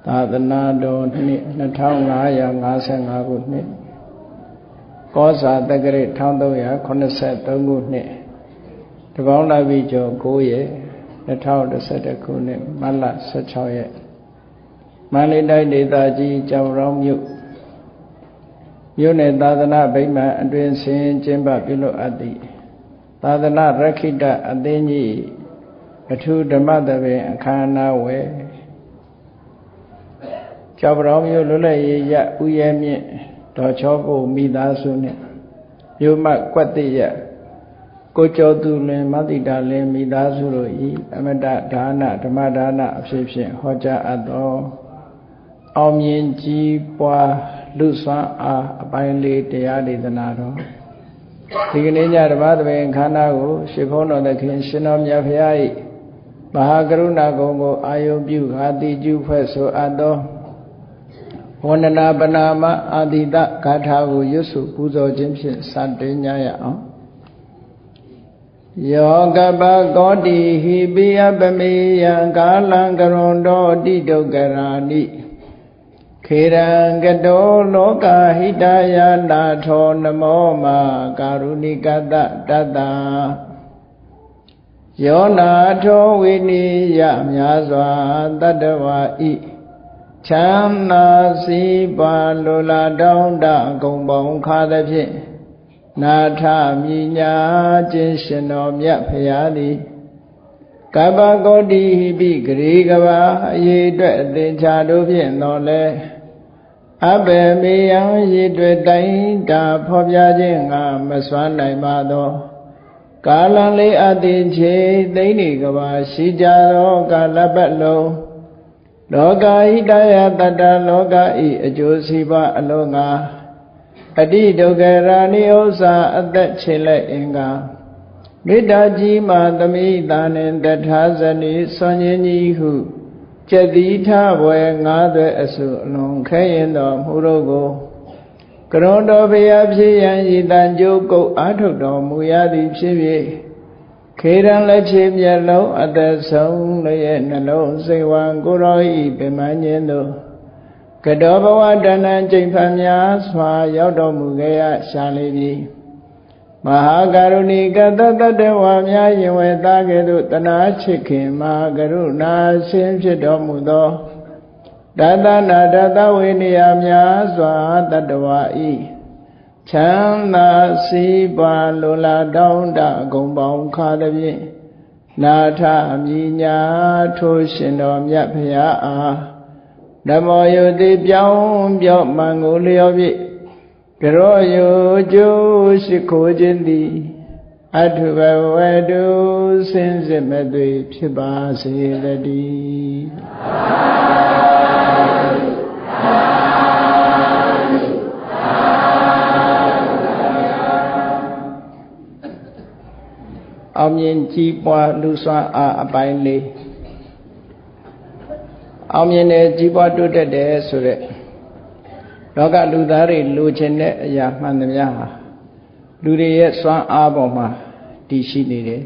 သာသနာတော်နှစ်2555ခုနှစ်ကောဇာတက္ကရာ1383ခုနှစ်တပေါင်းလပြည့်ကျော်9ရက်2011ခုနှစ်မတ်လ16ရက်မန္တလေးတိုင်းဒေသကြီးကျောင်းရောင်းမြို့နယ်သာသနာဗိမာန်အတွင်ဆင်ကျင်းပပြုလုပ်အပ်သည့်သာသနာရခိတအသင်းကြီးအထူးဓမ္မသဘင်အခမ်းအနားဝယ်ကျောင်းရောင်းမြို့လွတ်လပ်ရေးရဥယျာဉ်မြင့်တော်ချောကိုမိသားစုနှင့်မြို့မှကွက်တိရကိုကျော်သူလင်မတိတာလင်မိသားစုတို့၏အမတဒါနဓမ္မဒါနအဖြစ်ဖြင့်ဟောကြားအပ်သောအောင်မြင်ကြီးပွားလူစွမ်းအားအပိုင်းလေးတရားဒေသနာတော်ဒီကနေ့ညဓမ္မသဘင်ခန္ဓာကိုရှေးဘုန်းတော်သခင်ရှင်တော်မြတ်ဖရာ၏မဟာကရုဏာဂုဏ်ကိုအာယုပြုခါတိကျူဖွဲ့ဆိုအပ်သောဝန္ဒနာပနာမအာတိတဂါထာကိုရွတ်ဆိုပူဇော်ခြင်းဖြင့်စတင်ကြရအောင်ယောကပကောတိဟိပိယပမေယံကာလံကရွန်တောတိဒုက္ခရာနိခေရံကတောလောကဟိတယနာထောနမောမာကာရုဏိကတတတ္တယောနာထောဝိနိယမြာစွာတတ္တဝါဤချမ်းသာစီပါလိုလားတောင်းတဂုံပေါင်းခါသဖြင့်နာထမြညာခြင်းရှင်တော်မြတ်ဖရာသည်ကပ္ပကောတိဟိပိဂရေကဘာအရေးအတွက်အသင်္ချာတို့ဖြင့်တော်လဲအဘေမေယံရေတွေ့တိုင်းတာဖော်ပြခြင်းငါမစွမ်းနိုင်ပါသောကာလလေးအသင်ချေသိမ့်နေကဘာရှိကြသောကာလပတ်လုံးလောကဟိတယတတ္တလောကဤအကျိုးစီးပွားအလုံးငါအတိဒုက္ခရာနိဥ္စာအသက်ချေလက်အင်္ဂါမေတ္တာကြီးမှသမိတာနှင့်တထာဇနိဆွန်ခြင်းကြီးဟုကျက်တိထဘွယ်ငါးသွဲအစုအလုံးခဲရင်တော်မူတို့ကိုကရွန်တော်ဘုရားဖြစ်ရန်ရည်တန်ကြိုးကုတ်အားထုတ်တော်မူရသည်ဖြစ်၍ခေရန်လက်ချေမျက်လုံးအသက်ဆုံးလည်းရဲ့နှလုံးစိတ်ဝံကိုယ်တော်ဤပင်မခြင်းတို့ကတောဘဝတဏ္ဍကျိန်ဖန်များစွာရောက်တော်မူခဲ့ရရှာလေပြီမဟာကရုဏီကတတတ္တဝါများယင်ဝေသားကဲ့သို့တနာချစ်ခင်မဟာကရုဏာရှင်ဖြစ်တော်မူသောတတနာတတဝိနည်းများစွာတတ္တဝါဤချမ်းသာစီးပွားလိုလားတောင်းတဂုံပေါင်းခါသဖြင့်နာထမြညာထိုးရှင်တော်မြတ်ဖရာအားဓမ္မောယုတိပြောင်းပြော့မှန်ကိုလျော်ဖြင့်ကြောယုကျိုးရှိခိုးခြင်းသည်အထုဘဝတုစင်စစ်မသွေဖြစ်ပါစေတည်းအောင်မြင်ကြီးပွားလူစွမ်းအားအပိုင်းလေးအောင်မြင်တယ်ကြီးပွားတိုးတက်တယ်ဆိုတဲ့လောကလူသားတွေလိုချင်တဲ့အရာမှန်သမျှဟာလူတွေရဲ့စွမ်းအားပေါ်မှာတည်ရှိနေတယ်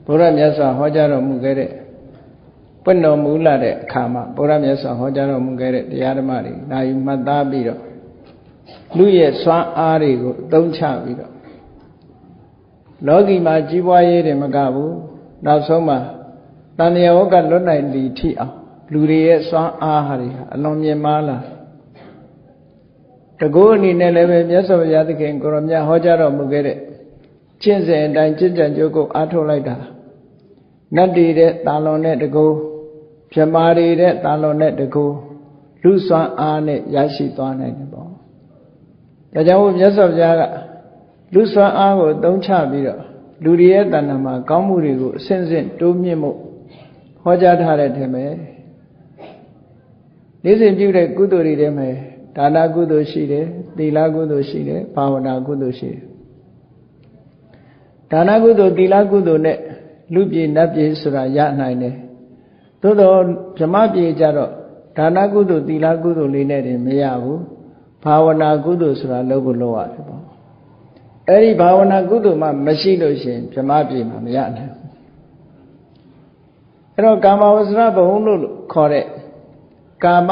ဘုရားမြတ်စွာဟောကြားတော်မူခဲ့တဲ့ပွင့်တော်မူလာတဲ့အခါမှာဘုရားမြတ်စွာဟောကြားတော်မူခဲ့တဲ့တရားဓမ္မတွေနာယူမှတ်သားပြီးတော့လူရဲ့စွမ်းအားတွေကိုအသုံးချပြီးတော့လောကီမှာကြီးပွားရေးတွေမကဘူးနောက်ဆုံးမှာတန်တရားဝကလွတ်နိုင်သည်ထိအောင်လူတွေရဲ့စွမ်းအားဟာတွေအလွန်မြင့်မားလာတကူအနေနဲ့လည်းပဲမြတ်စွာဘုရားသခင်ကိုရောမြတ်ဟောကြားတော်မူခဲ့တဲ့ကျင့်စဉ်အတိုင်းကျင့်ကြံကြိုးကိုအားထုတ်လိုက်တာနတ်တွေတဲ့တာလွန်တဲ့တကူဗြဟ္မာတွေတဲ့တာလွန်တဲ့တကူလူစွမ်းအားနဲ့ရရှိသွားနိုင်တယ်ပေါ့ဒါကြောင့်မြတ်စွာဘုရားကလူစွမ်းအားကိုသုံးချပြီးတော့လူတွေရဲ့တဏ္ဍာမှာကောင်းမှုတွေကိုအစဉ်စဉ်တိုးမြင့်မှုဟောကြားထားတဲ့ထင်ပဲနေ့စဉ်ပြုတဲ့ကုသိုလ်တွေထဲမှာဒါနကုသိုလ်ရှိတယ်သီလကုသိုလ်ရှိတယ်ဘာဝနာကုသိုလ်ရှိတယ်ဒါနကုသိုလ်သီလကုသိုလ်နဲ့လူပြည်နတ်ပြည်ဆိုတာရနိုင်တယ်သို့တော့ဗြဟ္မပြည်ကြတော့ဒါနကုသိုလ်သီလကုသိုလ်လေးနဲ့တည်းမရဘူးဘာဝနာကုသိုလ်ဆိုတာလုပ်ဖို့လုပ်ရတယ်ပေါ့အဲ့ဒီဘာဝနာကုသိုလ်မှမရှိလို့ရှိရင်ဗြဟ္မပြည်မှာမရနိုင်ဘူးအဲ့တော့ကာမဝဇ္ဇရဘုံလို့ခေါ်တဲ့ ကာမ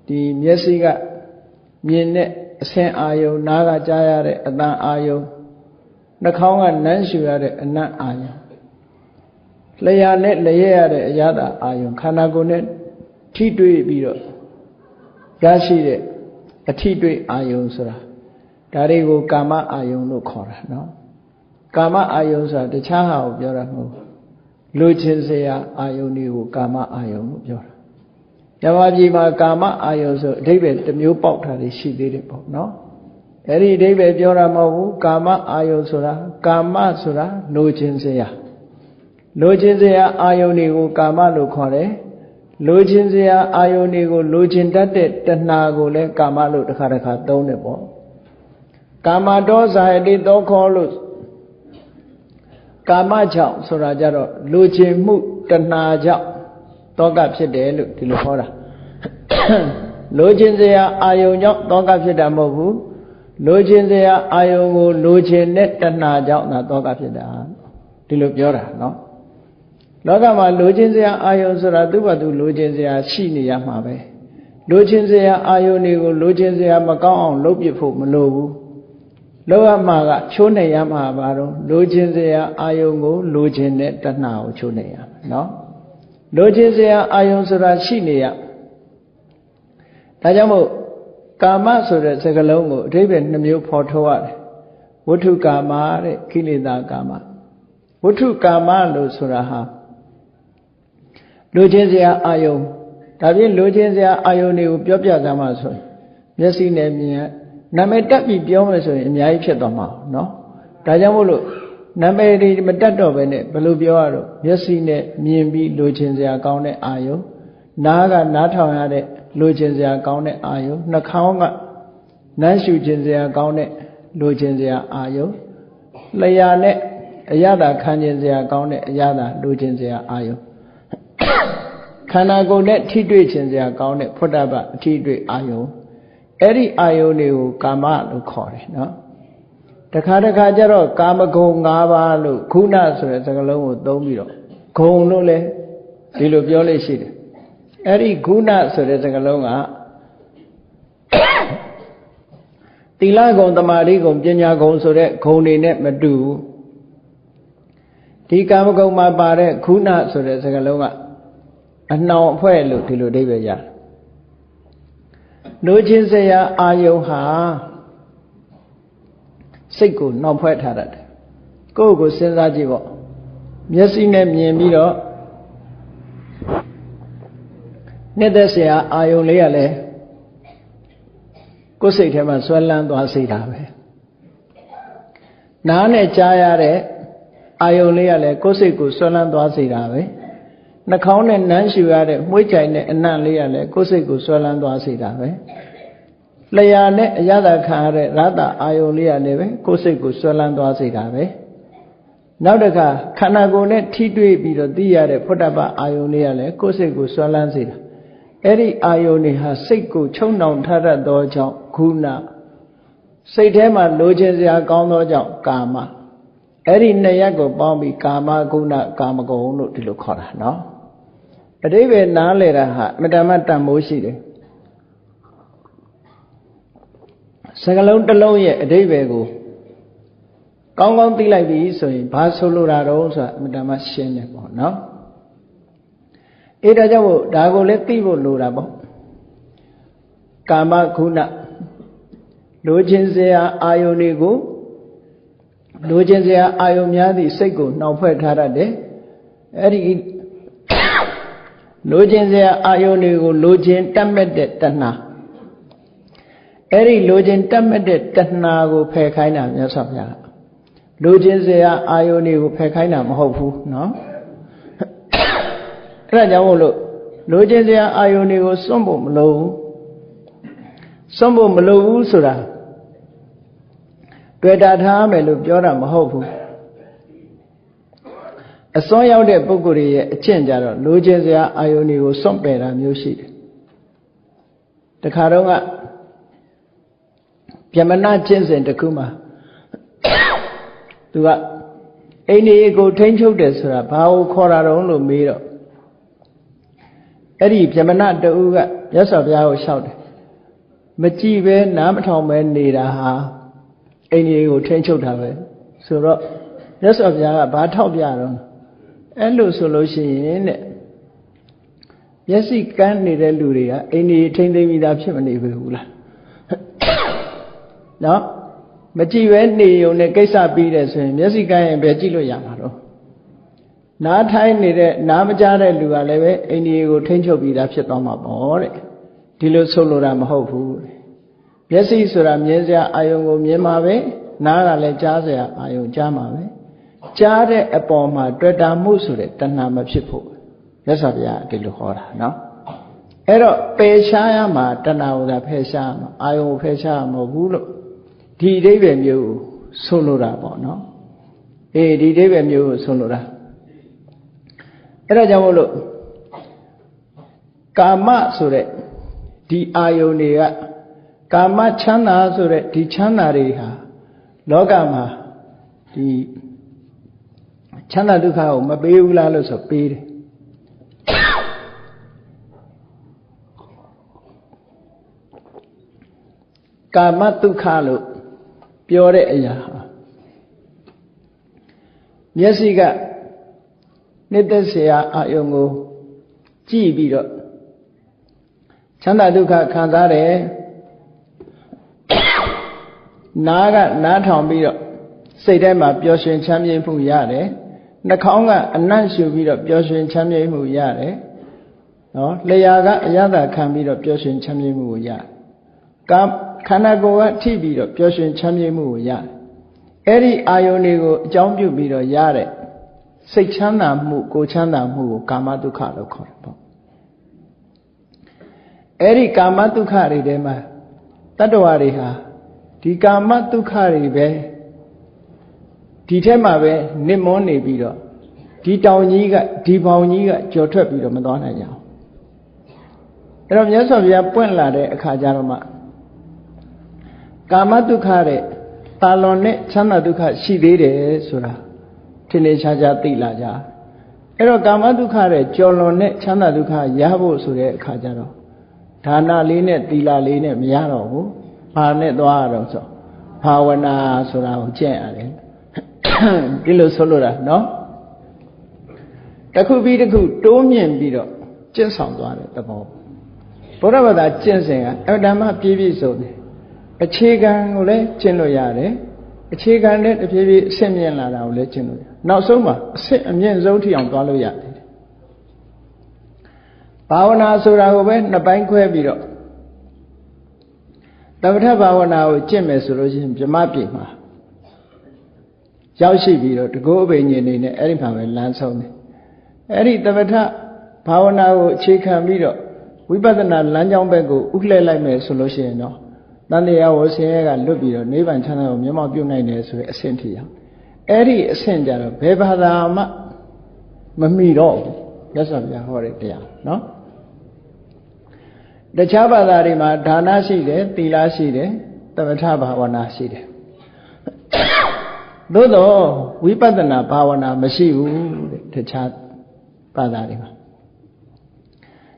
ဒီမျက်စိကမြင်တဲ့အဆင်းအာယုံနားကကြားရတဲ့အသံအာယုံနှာခေါင်းကနမ်းရှူရတဲ့အနံ့အာယုံလျှာနဲ့လျက်ရတဲ့အရသာအာယုံခန္ဓာကိုယ်နဲ့ထိတွေ့ပြီးတော့ရရှိတဲ့အထိတွေ့အာယုံဆိုတာဒါတွေကိုကာမအာယုံလို့ခေါ်တာနော်ကာမအာယုံဆိုတာတခြားဟာကိုပြောတာမဟုတ်လူချင်းစရာအာယုံတွေကိုကာမအာယုံလို့ပြောတာဓမ္မကြီးမှာကာမအာယုံဆိုအဓိပ္ပာယ်တစ်မျိုးပေါက်တာတွေရှိသေးတယ်ပေါ့နော်အဲ့ဒီအဓိပ္ပာယ်ပြောတာမဟုတ်ဘူးကာမအာယုံဆိုတာကာမဆိုတာလူချင်းစရာလူချင်းစရာအာယုန်တွေကိုကာမလို့ခေါ်တယ်လူချင်းစရာအာယုန်တွေကိုလူချင်းတတ်တဲ့တဏှာကိုလည်းကာမလို့တစ်ခါသုံးတယ်ပေါ့ကာမဒေါဇာယတိသောခေါ်လို့ကာမကြောင့်ဆိုတာကြတော့လူချင်းမှုတဏှာကြောင့်တောကဖြစ်တယ်လို့ဒီလိုခေါ်တာလူချင်းစရာအာယုန်ကြောင့်တောကဖြစ်တာမဟုတ်ဘူးလူချင်းစရာအာယုန်ကိုလူချင်းနဲ့တဏှာကြောင့်သာတောကဖြစ်တာဒီလိုပြောတာနော်လောကမှာလိုချင်စရာအာယုံဆိုတာသူ့ဘာသူလိုချင်စရာရှိနေရမှာပဲလိုချင်စရာအာယုံတွေကိုလိုချင်စရာမကောင်းအောင်လုပ်ပြဖို့မလိုဘူးလောက်ရမှာကချိုးနေရမှာပါတော့လိုချင်စရာအာယုံကိုလိုချင်တဲ့တဏှာကိုချိုးနေရမှာနော်လိုချင်စရာအာယုံဆိုတာရှိနေရဒါကြောင့်မို့ကာမဆိုတဲ့စကားလုံးကိုအဓိပ္ပာယ်နှမျိုးဖော်ထုတ်ရတယ်ဝဋ္ထုကာမတဲ့ကိလေသာကာမဝဋ္ထုကာမလို့ဆိုတာဟာလူချင်းစရာအာယုံဒါဖြင့်လူချင်းစရာအာယုံတွေကိုပြောပြကြမှာဆိုရင်မျက်စိနဲ့မြင်နာမည်တက်ပြီးပြောမယ်ဆိုရင်အများကြီးဖြစ်သွားမှာနော်ဒါကြောင့်မို့လို့နာမည်တွေမတက်တော့ဘဲနဲ့ဘယ်လိုပြောရတော့မျက်စိနဲ့မြင်ပြီးလူချင်းစရာကောင်းတဲ့အာယုံနားကနားထောင်ရတဲ့လူချင်းစရာကောင်းတဲ့အာယုံနှာခေါင်းကနမ်းရှူချင်းစရာကောင်းတဲ့လူချင်းစရာအာယုံလျှာနဲ့အရသာခံခြင်းစရာကောင်းတဲ့အရသာလူချင်းစရာအာယုံခန္ဓာကိုယ်နဲ့ထိတွေ့ခြင်းစရာကောင်းတဲ့ဖွတ်တပအထိတွေ့အာယုံအဲ့ဒီအာယုံတွေကိုကာမလို့ခေါ်တယ်နော်တခါကျတော့ကာမဂုဏ်၅ပါးလို့ခုနဆိုတဲ့စကားလုံးကိုသုံးပြီးတော့ဂုဏ်လို့လည်းဒီလိုပြောလို့ရှိတယ်အဲ့ဒီခုနဆိုတဲ့စကားလုံးကသီလဂုဏ်သမာဓိဂုဏ်ပညာဂုဏ်ဆိုတဲ့ဂုဏ်တွေနဲ့မတူဘူးဒီကာမဂုဏ်မှာပါတဲ့ခုနဆိုတဲ့စကားလုံးကအနှောင်အဖွဲ့လို့ဒီလိုအဓိပ္ပာယ်ရတယ်လူချင်းစရာအာယုံဟာစိတ်ကိုနှောင်ဖွဲ့ထားတတ်တယ်ကိုယ့်ကိုစဉ်းစားကြည့်ပေါ့မျက်စိနဲ့မြင်ပြီးတော့နှစ်သက်စရာအာယုံလေးကလည်းကိုယ်စိတ်ထဲမှာဆွဲလန်းသွားစေတာပဲနားနဲ့ကြားရတဲ့အာယုံလေးကလည်းကိုယ်စိတ်ကိုဆွဲလန်းသွားစေတာပဲနှာခေါင်းနဲ့နမ်းရှူရတဲ့မှုှကြိုင်တဲ့အနံ့လေးကလည်းကိုယ်စိတ်ကိုဆွဲလန်းသွားစေတာပဲလျှာနဲ့အရသာခံရတဲ့ရတအာယုံလေးကလည်းပဲကိုယ်စိတ်ကိုဆွဲလန်းသွားစေတာပဲနောက်တစ်ခါခန္ဓာကိုယ်နဲ့ထိတွေ့ပြီးတော့သိရတဲ့ဖွတ်တပအာယုံလေးကလည်းကိုယ်စိတ်ကိုဆွဲလန်းစေတာအဲ့ဒီအာယုန်တွေဟာစိတ်ကိုချုံနှောင်ထားတတ်သောကြောင့်ခုနစိတ်ထဲမှာလိုချင်စရာကောင်းသောကြောင့်ကာမအဲ့ဒီနှစ်ရပ်ကိုပေါင်းပြီးကာမခုနကာမဂုဏ်လို့ဒီလိုခေါ်တာနော်အဓိပ္ပာယ်နားလည်တာဟာအမတ္တမတန်မိုးရှိတယ်စကားလုံးတစ်လုံးရဲ့အဓိပ္ပာယ်ကိုကောင်းကောင်းသိလိုက်ပြီဆိုရင်ဘာဆိုလိုတာတော့ဆိုတာအမတ္တမရှင်းတယ်ပေါ့နော်အဲ့ဒါကြောင့်မို့ဒါကိုလည်းသိဖို့လိုတာပေါ့ကာမခုနလိုချင်စရာအာယုန်တွေကိုလိုချင်စရာအာယုန်များသည့်စိတ်ကိုနှောင်ဖွဲ့ထားတတ်တယ်အဲ့ဒီလိုချင်စရာအာယုန်တွေကိုလိုချင်တတ်မဲ့တဲ့တဏှာအဲ့ဒီလိုချင်တတ်မဲ့တဲ့တဏှာကိုဖယ်ခိုင်းတာမြတ်စွာဘုရားလိုချင်စရာအာယုန်တွေကိုဖယ်ခိုင်းတာမဟုတ်ဘူးနော်အဲ့ဒါကြောင့်မို့လို့လိုချင်စရာအာယုန်တွေကိုစွန့်ဖို့မလိုဘူးစွန့်ဖို့မလိုဘူးဆိုတာတွေ့တာထားမယ်လို့ပြောတာမဟုတ်ဘူးအစွန်းရောက်တဲ့ပုဂ္ဂိုလ်တွေရဲ့အကျင့်ကြတော့လိုချင်စရာအာယုန်တွေကိုစွန့်ပယ်တာမျိုးရှိတယ်တခါတော့ကဗျမနကျင့်စဉ်တစ်ခုမှာသူကအိန္ဒိယကိုထိန်းချုပ်တယ်ဆိုတာဘာကိုခေါ်တာတုံးလို့မေးတော့ အဲ့ဒီဗြဟ္မဏတူကမြတ်စွာဘုရားကိုလျှောက်တယ်မကြည့်ပဲနားမထောင်ပဲနေတာဟာအိန္ဒိယကိုထိန်းချုပ်တာပဲဆိုတော့မြတ်စွာဘုရားကဘာထောက်ပြတော့အဲ့လိုဆိုလို့ရှိရင်တဲ့မျက်စိကန်းနေတဲ့လူတွေကအိန္ဒိယထိန်းသိမ်းပြီးသားဖြစ်မနေဘူးလားနော်မကြည့်ပဲနေုံနဲ့ကိစ္စပြီးတယ်ဆိုရင်မျက်စိကန်းရင်ပဲကြည့်လို့ရမှာတော့နားထိုင်နေတဲ့နားမကြားတဲ့လူကလည်းပဲအိန္ဒိယကိုထိန်းချုပ်ပြီးသားဖြစ်သွားမှာပေါ့တဲ့ဒီလိုဆိုလိုတာမဟုတ်ဘူးမျက်စိဆိုတာမြင်စရာအာယုံကိုမြင်မှာပဲနားကလည်းကြားစရာအာယုံကြားမှာပဲကြားတဲ့အပေါ်မှာတွေ့တာမှုဆိုတဲ့တဏှာမဖြစ်ဖို့မြတ်စွာဘုရားဒီလိုဟောတာနော်အဲ့တော့ပယ်ရှားရမှာတဏှာကိုသာဖယ်ရှားမှာအာယုံကိုဖယ်ရှားမှာမဟုတ်ဘူးလို့ဒီအဓိပ္ပာယ်မျိုးကိုဆိုလိုတာပေါ့နော်အေးဒီအဓိပ္ပာယ်မျိုးကိုဆိုလိုတာအဲ့ဒါကြောင့်မို့လို့ကာမဆိုတဲ့ဒီအာယုန်တွေကကာမချမ်းသာဆိုတဲ့ဒီချမ်းသာတွေဟာလောကမှာဒီချမ်းသာဒုက္ခကိုမပေးဘူးလားလို့ဆိုပေးတယ်ကာမဒုက္ခလို့ပြောတဲ့အရာဟာမျက်စိကနှစ်သက်เสียအာယုံကိုကြည့်ပြီးတော့ချမ်းသာဒုက္ခခံစားတယ်နားကနားထောင်ပြီးတော့စိတ်ထဲမှာပျော်ရွှင်ချမ်းမြေ့မှုရတယ်နှာခေါင်းကအနံ့ရှူပြီးတော့ပျော်ရွှင်ချမ်းမြေ့မှုရတယ်နော်လျှာကအရသာခံပြီးတော့ပျော်ရွှင်ချမ်းမြေ့မှုကိုရတယ်ခန္ဓာကိုယ်ကထိပြီးတော့ပျော်ရွှင်ချမ်းမြေ့မှုကိုရတယ်အဲ့ဒီအာယုန်တွေကိုအကြောင်းပြုပြီးတော့ရတဲ့စိတ်ချမ်းသာမှုကိုယ်ချမ်းသာမှုကိုကာမဒုက္ခလို့ခေါ်တယ်ပေါ့အဲ့ဒီကာမဒုက္ခတွေထဲမှာတတ္တဝါတွေဟာဒီကာမဒုက္ခတွေပဲဒီထဲမှာပဲနစ်မွန်းနေပြီးတော့ဒီတောင်ကြီးကဒီဘောင်ကြီးကကြော်ထွက်ပြီးတော့မသွားနိုင်ကြအောင်အဲ့တော့မြတ်စွာဘုရားပွင့်လာတဲ့အခါကျတော့မှကာမဒုက္ခတဲ့တာလွန်နဲ့ချမ်းသာဒုက္ခရှိသေးတယ်ဆိုတာထင်ထင်ရှားရှားသိလာကြအဲ့တော့ကာမဒုက္ခတဲ့ကြော်လွန်နဲ့ချမ်းသာဒုက္ခရဖို့ဆိုတဲ့အခါကျတော့ဒါနလေးနဲ့သီလလေးနဲ့မရတော့ဘူးဘာနဲ့သွားရတော့ဆိုဘာဝနာဆိုတာကိုကျင့်ရတယ်ဒီလိုဆိုလို့တာနော်တစ်ခုပြီးတစ်ခုတိုးမြင့်ပြီးတော့ကျင့်ဆောင်သွားတဲ့သဘောဘုရားဘာသာကျင့်စဉ်ကအဓမ္မပြည့်ပြည့်စုံတယ်အခြေခံကိုလည်းကျင့်လို့ရတယ်အခြေခံနဲ့တဖြည်းဖြည်းအဆင့်မြင့်လာတာကိုလည်းကျင့်လို့ရတယ်နောက်ဆုံးမှာအဆင့်အမြင့်ဆုံးထိအောင်သွားလို့ရတယ်ဘာဝနာဆိုတာကိုပဲနှစ်ပိုင်းခွဲပြီးတော့သမထဘာဝနာကိုကျင့်မယ်ဆိုလို့ရှိရင်ဗြဟ္မပြည်မှာရောက်ရှိပြီးတော့တကောအဘိညာဉ်နေနဲ့အဲ့ဒီမှာပဲလမ်းဆုံးတယ်အဲ့ဒီသမထဘာဝနာကိုအခြေခံပြီးတော့ဝိပဿနာလမ်းကြောင်းဘက်ကိုဥလှည့်လိုက်မယ်ဆိုလို့ရှိရင်တော့တန်တရားဝဆင်းရဲကလွတ်ပြီးတော့နိဗ္ဗာန်ချမ်းသာကိုမျက်မှောက်ပြုနိုင်တယ်ဆိုတဲ့အဆင့်ထိရောက်အဲ့ဒီအဆင့်ကြတော့ဘယ်ဘာသာမှမမီတော့ဘူးမြတ်စွာဘုရားဟောတဲ့တရားနော်တခြားဘာသာတွေမှာဒါနရှိတယ်သီလရှိတယ်သမထဘာဝနာရှိတယ်သို့တော့ဝိပဿနာဘာဝနာမရှိဘူးတဲ့တခြားဘာသာတွေမှာ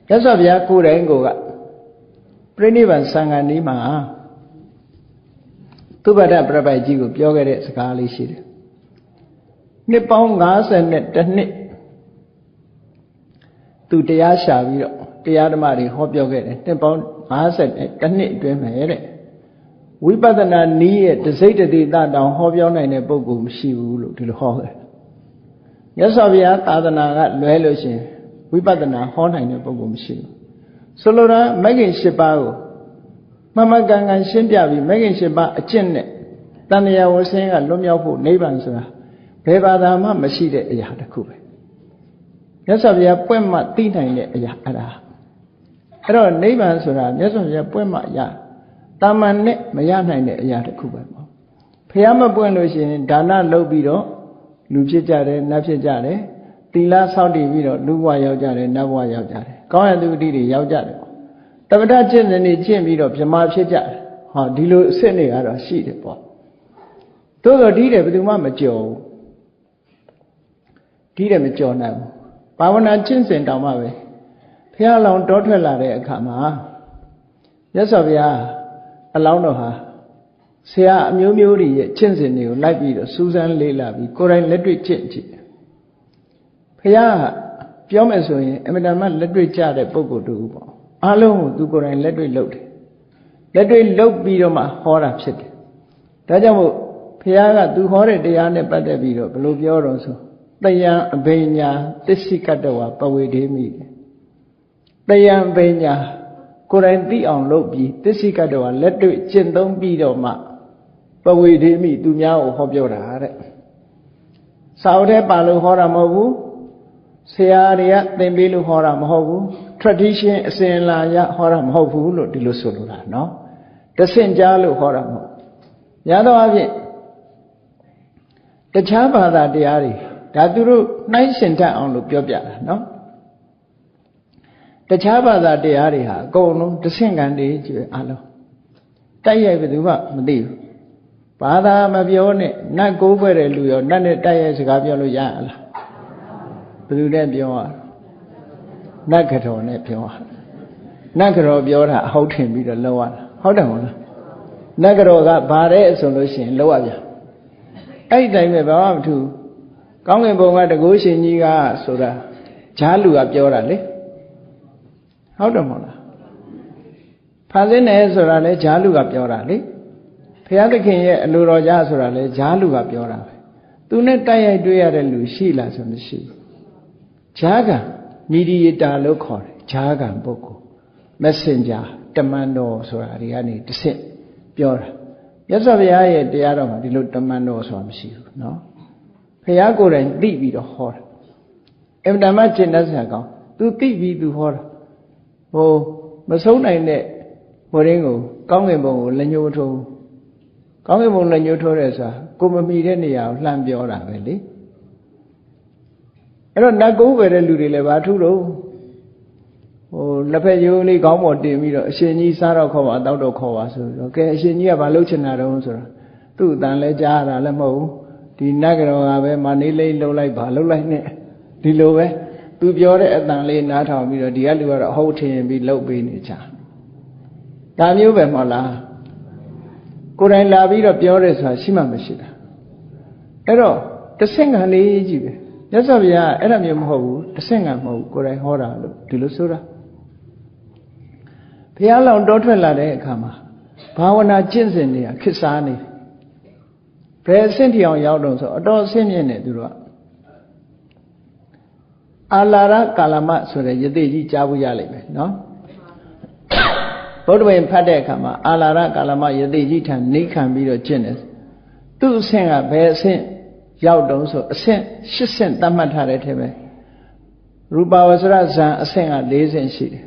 မြတ်စွာဘုရားကိုယ်တိုင်ကိုကပြိဋိဘံသံဃာနီးမှာသုဘဒပြပိုက်ကြီးကိုပြောခဲ့တဲ့စကားလေးရှိတယ်နှစ်ပေါင်း52နှစ်သူတရားရှာပြီးတော့တရားဓမ္မတွေဟောပြောခဲ့တယ်နှစ်ပေါင်း52နှစ်အတွင်းမှာတဲ့ဝိပဿနာနည်းရဲ့တစိတ်တတိတတောင်ဟောပြောနိုင်တဲ့ပုဂ္ဂိုလ်မရှိဘူးလို့ဒီလိုဟောခဲ့မြတ်စွာဘုရားသာသနာကလွဲလို့ရှင်ဝိပဿနာဟောနိုင်တဲ့ပုဂ္ဂိုလ်မရှိဘူးဆိုလိုတာမဂ္ဂင်၈ပါးကိုမှန်မှန်ကန်ကန်ရှင်းပြပြီးမဂ္ဂင်၈ပါးအကျင့်နဲ့တဏှာဝဆင်းကလွတ်မြောက်ဖို့နိဗ္ဗာန်ဆိုတာဘယ်ဘာသာမှမရှိတဲ့အရာတစ်ခုပဲမြတ်စွာဘုရားပွင့်မှသိနိုင်တဲ့အရာအဲ့တော့နိဗ္ဗာန်ဆိုတာမြတ်စွာဘုရားပွင့်မှရတာမန်နဲ့မရနိုင်တဲ့အရာတစ်ခုပဲပေါ့ဘုရားမပွင့်လို့ရှိရင်ဒါနလုပ်ပြီးတော့လူဖြစ်ကြတယ်နတ်ဖြစ်ကြတယ်သီလဆောက်တည်ပြီးတော့လူဘဝရောက်ကြတယ်နတ်ဘဝရောက်ကြတယ်ကောင်းရသူတိတွေရောက်ကြတယ်တပ္ပတကျင့်စဉ်တွေကျင့်ပြီးတော့ဗြဟ္မာဖြစ်ကြတယ်ဟောဒီလိုအစ်စ်တွေကတော့ရှိတယ်ပေါ့သို့တော့ဒီတယ်ဘယ်သူမှမကြော်ဘူးဒီတယ်မကြော်နိုင်ဘူးဘာဝနာကျင့်စဉ်တောင်မှပဲဘု ះလောင်တောထွက်လာတဲ့အခါမှာမြတ်စွာဘုရားအလောင်းတော်ဟာဆရာအမျိုးမျိုးတွေရဲ့ကျင့်စဉ်တွေကိုလိုက်ပြီးတော့စူးစမ်းလေ့လာပြီးကိုယ်တိုင်လက်တွေ့ကျင့်ကြည့်ဘုရားပြောမယ်ဆိုရင်အမြဲတမ်းလက်တွေ့ကြတဲ့ပုဂ္ဂိုလ်တူပေါ့အားလုံးကိုသူကိုယ်တိုင်လက်တွေ့လုပ်တယ်လက်တွေ့လုပ်ပြီးတော့မှဟောတာဖြစ်တယ်ဒါကြောင့်မို့ဘုရားကသူဟောတဲ့တရားနဲ့ပတ်သက်ပြီးတော့ဘယ်လိုပြောတော့ဆိုတယံအဘိညာသစ္စိကတ္တဝပဝေဒေမိတယံအဘိညာကိုယ်တိုင်သိအောင်လုပ်ပြီးသစ္စိကတ္တဝလက်တွေ့ကျင့်သုံးပြီးတော့မှပဝေဒေမိသူများကိုဟောပြောတာတဲ့စာအုပ်ထဲပါလို့ဟောတာမဟုတ်ဘူးဆရာတွေကသင်ပေးလို့ဟောတာမဟုတ်ဘူး tradition အစဉ်အလာရဟောတာမဟုတ်ဘူးလို့ဒီလိုဆိုလိုတာနော်တဆင့်ကြားလို့ဟောတာမဟုတ်ရသောအဖြစ်တခြားဘာသာတရားတွေဒါသူတို့နှိုင်းရှင်တတ်အောင်လို့ပြောပြတာနော်တခြားဘာသာတရားတွေဟာအကုန်လုံးတဆင့်ခံတွေကြီးပဲအားလုံးတိုက်ရိုက်ဘယ်သူမှမသိဘူးဘာသာမပြောနဲ့နတ်ကိုးပွဲတဲ့လူရောနတ်နဲ့တိုက်ရိုက်စကားပြောလို့ရရလားဘယ်သူနဲ့ပြောရနတ်ကတော်နဲ့ပြောရနတ်ကတော်ပြောတာအဟုတ်ထင်ပြီးတော့လောက်ရတာဟုတ်တယ်မဟုတ်လားနတ်ကတော်ကဗါတဲ့ဆိုလို့ရှိရင်လောက်ရပြန်အဲ့ဒီတိုင်းပဲဘာမှမထူကောင်းကင်ဘုံကတကုရှင်ကြီးကဆိုတာဂျားလူကပြောတာလေဟုတ်တယ်မဟုတ်လားဖန်ဆင်းတယ်ဆိုတာလေဂျားလူကပြောတာလေဘုရားသခင်ရဲ့အလိုတော်ကြဆိုတာလေဂျားလူကပြောတာပဲသူနဲ့တိုက်ရိုက်တွေ့ရတဲ့လူရှိလားဆိုမရှိဘူးဂျားကမီဒီယေတာလို့ခေါ်တယ်ဂျားကပုဂ္ဂိုလ် messenger တမန်တော်ဆိုတာဒီကနေတစ်ဆင့်ပြောတာမြတ်စွာဘုရားရဲ့တရားတော်မှာဒီလိုတမန်တော်ဆိုတာမရှိဘူးเนาะဘုရားကိုယ်တိုင်သိပြီးတော့ဟောတာအမှန်တမ်းကျင့်တတ်စရာကောင်းသူသိပြီးသူဟောတာဟိုမဆုံးနိုင်တဲ့ဟိုရင်းကိုကောင်းကင်ဘုံကိုလက်ညှိုးထိုးကောင်းကင်ဘုံလက်ညှိုးထိုးတယ်ဆိုတာကိုမမီတဲ့နေရာကိုလှမ်းပြောတာပဲလေအဲ့တော့နတ်ကိုးပဲတဲ့လူတွေလည်းဘာထူးတော့ဟိုလက်ဖက်ရိုးလေးခေါင်းပေါ်တင်ပြီးတော့အရှင်ကြီးစားတော့ခေါ်ပါတောက်တော့ခေါ်ပါဆိုတော့ကဲအရှင်ကြီးကဘာလုပ်ချင်တာတုံးဆိုတော့သူ့အတန်လဲကြားရတာလည်းမဟုတ်ဘူးဒီနတ်ကတော်ကပဲမနေလေးလှုပ်လိုက်ပါလှုပ်လိုက်နဲ့ဒီလိုပဲသူပြောတဲ့အတန်လေးနားထောင်ပြီးတော့ဒီကလူကတော့ဟုတ်ထင်ပြီးလှုပ်ပေးနေကြဒါမျိုးပဲမဟုတ်လားကိုယ်တိုင်လာပြီးတော့ပြောတယ်ဆိုတာရှိမှမရှိတာအဲ့တော့တဆင့်ခံလေးကြီးပဲမြတ်စွာဘုရားအဲ့လိုမျိုးမဟုတ်ဘူးတဆင့်ခံမဟုတ်ဘူးကိုယ်တိုင်ဟောတာလို့ဒီလိုဆိုတာဘုရားလောင်တောထွက်လာတဲ့အခါမှာဘာဝနာကျင့်စဉ်တွေကခစ်စားနေဘယ်အဆင့်ထီအောင်ရောက်တော့ဆိုအတော်အဆင့်မြင့်နေသူတို့ကအာလာရကာလမဆိုတဲ့ယသိကြီးကြားဖို့ရလိမ့်မယ်နော်ဗုဒ္ဓဘာသာဖတ်တဲ့အခါမှာအာလာရကာလမယသိကြီးထံနှိခံပြီးတော့ကျင့်တယ်သူ့အဆင့်ကဘယ်အဆင့်ရောက်တော့ဆိုအဆင့်8ဆင့်သတ်မှတ်ထားတဲ့ထဲပဲရူပဝဆရဇံအဆင့်က4ဆင့်ရှိတယ်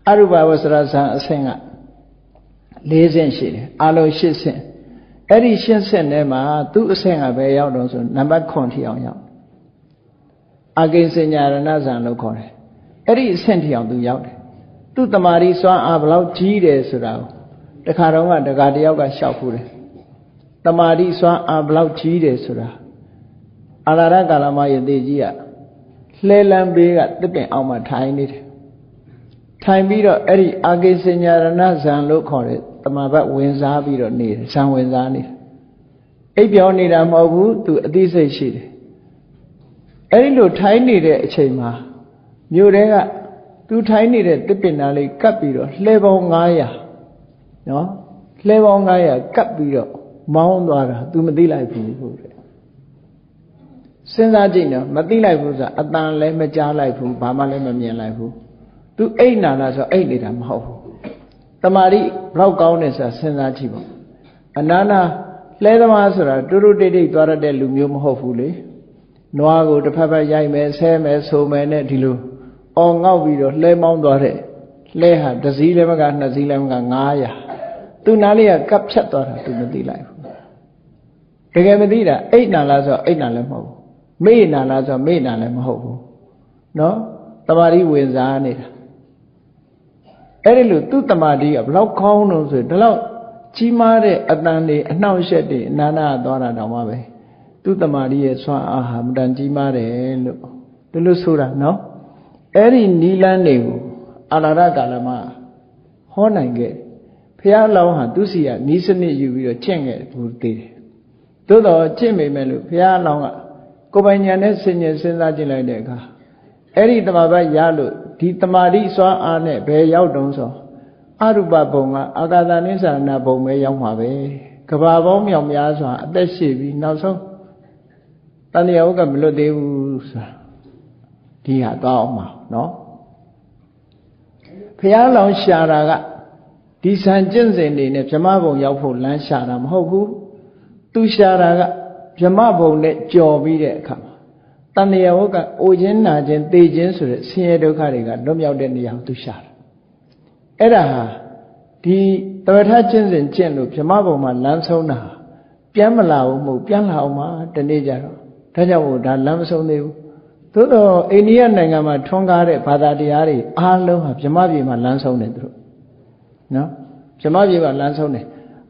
အရူပဝဆရဇံအဆင့်က4ဆင့်ရှိတယ်အလုံး8ဆင့်အဲ့ဒီ8ဆင့်ထဲမှာသူ့အဆင့်ကဘယ်ရောက်တော့ဆိုနံပါတ်9ထိအောင်ရောက်အာကိဉ္စညာရဏဇံလို့ခေါ်တယ်အဲ့ဒီအဆင့်ထိအောင်သူရောက်တယ်သူ့တမာရီစွမ်းအားဘလောက်ကြီးတယ်ဆိုတာကိုတခါတော့ကတခါတယောက်ကရှောက်ဖူးတယ်တမာရီစွမ်းအားဘလောက်ကြီးတယ်ဆိုတာအာလာရကာလမယသိကြီးကလှဲလန်းဘေးကတစ်ပင်အောက်မှာထိုင်နေတယ်ထိုင်ပြီးတော့အဲ့ဒီအာကိဉ္စညာရဏဇံလို့ခေါ်တဲ့တမာဘတ်ဝင်စားပြီးတော့နေတယ်ဇံဝင်စားနေတယ်အိပ်ပြောနေတာမဟုတ်ဘူးသူအသိစိတ်ရှိတယ်အဲ့ဒီလိုထိုင်နေတဲ့အချိန်မှာမြို့ထဲကသူထိုင်နေတဲ့တစ်ပင်သားလေးကပ်ပြီးတော့လှဲပေါင်း900နော်လှဲပေါင်း900ကပ်ပြီးတော့မောင်းသွားတာသူမသိလိုက်ဘူးတဲ့စဉ်းစားကြည့်နော်မသိလိုက်ဘူးဆိုတာအတန်လည်းမကြားလိုက်ဘူးဘာမှလည်းမမြင်လိုက်ဘူးသူအိတ်နာလားဆိုအိတ်နေတာမဟုတ်ဘူးတမာရီဘလောက်ကောင်းတယ်ဆိုတာစဉ်းစားကြည့်ပေါ့အနာနာလှဲသမားဆိုတာတူတူတိတ်တိတ်သွားရတဲ့လူမျိုးမဟုတ်ဘူးလေနွားကိုတစ်ဖက်ဖက်ရိုက်မယ်ဆဲမယ်ဆိုမယ်နဲ့ဒီလိုအော်ငေါက်ပြီးတော့လှဲမောင်းသွားတဲ့လှဲဟာတစ်စီးလည်းမကနှစ်စီးလည်းမက900သူနားလေးကကပ်ဖြတ်သွားတာသူမသိလိုက်ဘူးတကယ်မသိတာအိတ်နာလားဆိုအိတ်နာလည်းမဟုတ်ဘူးမေ့နာလားဆိုမေ့နာလည်းမဟုတ်ဘူးနော်တမာရီဝင်စားနေတာအဲ့ဒီလိုသူ့တမာရီကဘလောက်ကောင်းလို့ဆိုဒီလောက်ကြီးမားတဲ့အတန်တွေအနှောင့်အယှက်တွေအနာနာသွားတာတောင်မှပဲသူ့တမာရီရဲ့ဆွမ်းအားဟာမတန်ကြီးမားတယ်လို့ဒီလိုဆိုတာနော်အဲ့ဒီနီလန်းတွေကို အာလာရကာလမှာဟောနိုင်ခဲ့ဘုရားလောင်းဟာသူစီကနီးစနစ်ယူပြီးတော့ကျင့်ခဲ့ဘူးသေးတယ်သို့တော့ကျင့်မိမယ်လို့ဘုရားလောင်းကကိုယ်ပိုင်ဉာဏ်နဲ့စဉ်းကျင်စဉ်းစားကြည့်လိုက်တဲ့အခါအဲ့ဒီတမဘတ်ရလို့ဒီတမာတိစွမ်းအားနဲ့ဘယ်ရောက်တုံးဆိုအရူပဘုံကအာကာသနိစ္စရဏဘုံပဲရောက်မှာပဲကဘာပေါင်းမြောက်များစွာအသက်ရှိပြီးနောက်ဆုံးတန်တရားဥက္ကမလွတ်သေးဘူးဆိုတာဒီဟာသွားအောင်ပါနော်ဘုရားလောင်းရှာတာကဒီဆံကျင့်စဉ်တွေနဲ့ဗြဟ္မဘုံရောက်ဖို့လမ်းရှာတာမဟုတ်ဘူးသူရှာတာကဗြဟ္မဘုံနဲ့ကြော်ပြီးတဲ့အခါမှာတန်တရားဥက္ကအိုခြင်းနာခြင်းသေခြင်းဆိုတဲ့ဆင်းရဲဒုက္ခတွေကလွတ်မြောက်တဲ့နေရာကိုသူရှာတာအဲ့ဒါဟာဒီတဝထကျင့်စဉ်ကျင့်လို့ဗြဟ္မဘုံမှာလမ်းဆုံးတာပြန်မလာဘူးမဟုတ်ပြန်လာအောင်မှာတနေ့ကြတော့ဒါကြောင့်မို့ဒါလမ်းမဆုံးသေးဘူးသို့တော့အိန္ဒိယနိုင်ငံမှာထွန်းကားတဲ့ဘာသာတရားတွေအားလုံးဟာဗြဟ္မပြည်မှာလမ်းဆုံးတယ်သူတို့နော်ဗြဟ္မပြည်မှာလမ်းဆုံးတယ်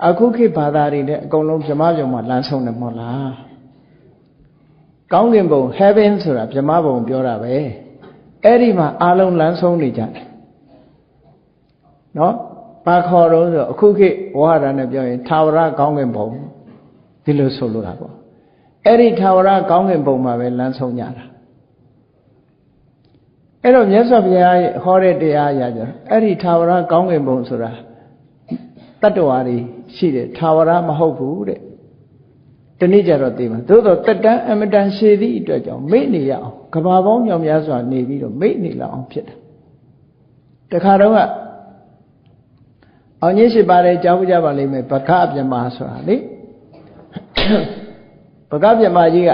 အခုခေတ်ဘာသာတွေနဲ့အကုန်လုံးဗြဟ္မပြည်မှာလမ်းဆုံးတယ်မဟုတ်လားကောင်းကင်ဘုံ heaven ဆိုတာဗြဟ္မဘုံပြောတာပဲအဲ့ဒီမှာအားလုံးလမ်းဆုံးနေကြတယ်နော်ဘာခေါ်တော့ဆိုအခုခေတ်ဝါဒနဲ့ပြောရင်ထာဝရကောင်းကင်ဘုံဒီလိုဆိုလိုတာပေါ့အဲ့ဒီထာဝရကောင်းကင်ဘုံမှာပဲလမ်းဆုံးကြတာအဲ့တော့မြတ်စွာဘုရားရဲ့ဟောတဲ့တရားအရာကြအဲ့ဒီထာဝရကောင်းကင်ဘုံဆိုတာတတ္တဝါတွေရှိတယ်ထာဝရမဟုတ်ဘူးတဲ့ဒီနေ့ကြတော့သိမှာသို့တော့တက်တန်းအမတန်ရှည်သည့်အတွက်ကြောင့်မိတ်နေရအောင်ကဘာပေါင်းမြောင်များစွာနေပြီးတော့မိတ်နေလောက်အောင်ဖြစ်တယ်တခါတော့ကအောင်ကြီးရှိပါတယ်ကြားကြပါလိမ့်မယ်ဗကပြမဆိုတာလေဗကပြမကြီးက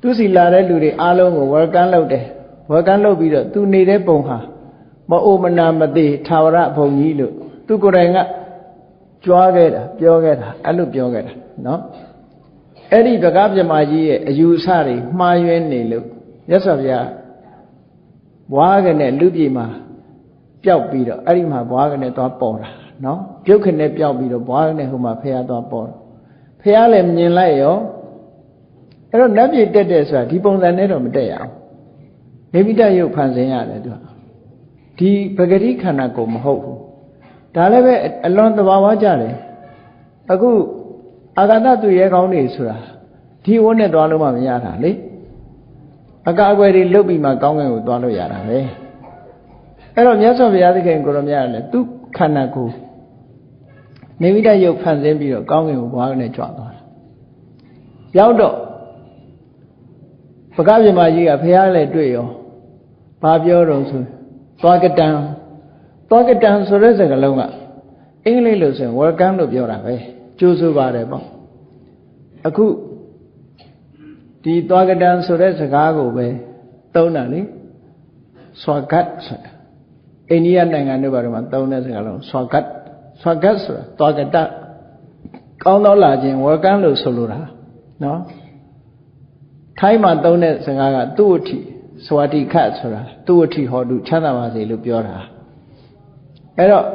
သူစီလာတဲ့လူတွေအားလုံးကိုဝယ်ကန်းလုပ်တယ်ဝယ်ကန်းလုပ်ပြီးတော့သူနေတဲ့ပုံဟာမအိုမနာမသိထာဝရဘုံကြီးလို့သူကိုယ်တိုင်ကကြွားခဲ့တာပြောခဲ့တာအဲ့လိုပြောခဲ့တာနော်အဲ့ဒီဗကပြမကြီးရဲ့အယူအဆတွေမှားယွင်းနေလို့မြတ်စွာဘုရားဘွားကနေလူပြည်မှာပျောက်ပြီးတော့အဲ့ဒီမှာဘွားကနေသွားပေါ်တာနော်ပြုတ်ခနဲ့ပျောက်ပြီးတော့ဘွားကနေဟိုမှာဖះသွားပေါ်တော့ဖះလည်းမြင်လိုက်ရောအဲ့တော့နတ်ပြည်တက်တဲ့ဆိုတာဒီပုံစံနဲ့တော့မတက်ရအောင်နေမိတရုပ်ဖန်ဆင်းရတယ်သူကဒီပဂတိခန္ဓာကိုမဟုတ်ဘူးဒါလည်းပဲအလွန်သဘာဝကြတယ်အခုအာဂတသူရဲကောင်းနေဆိုတာဒီဝန်းနဲ့သွားလို့မှမရတာလေအကာအကွယ်တွေလုတ်ပြီးမှကောင်းကင်ကိုသွားလို့ရတာပဲအဲ့တော့မြတ်စွာဘုရားသခင်ကိုရမြတ်လည်းသူခန္ဓာကိုနေမိတရုပ်ဖန်ဆင်းပြီးတော့ကောင်းကင်ကိုဘွားနဲ့ကြွသွားတာရောက်တော့ပကပြမကြီးကဘုရားလည်းတွေ့ရောဘာပြောတော့ဆိုသွားကတံဆိုတဲ့စကားလုံးကအင်္ဂလိပ်လို့ဆိုရင် welcome လို့ပြောတာပဲကြိုးဆိုပါတယ်ပေါ့အခုဒီသွားကတံဆိုတဲ့စကားကိုပဲသုံးတာလေဆွာဂတ်ဆိုတာအိန္ဒိယနိုင်ငံတွေဘာတွေမှာသုံးတဲ့စကားလုံးဆွာဂတ်ဆိုတာသွားကတကောင်းသောလာခြင်း welcome လို့ဆိုလိုတာနော်ထိုင်းမှာသုံးတဲ့စကားကသူ့အထိစဝတိခတ်ဆိုတာသူ့အထိဟောတုချမ်းသာပါစေလို့ပြောတာအဲ့တော့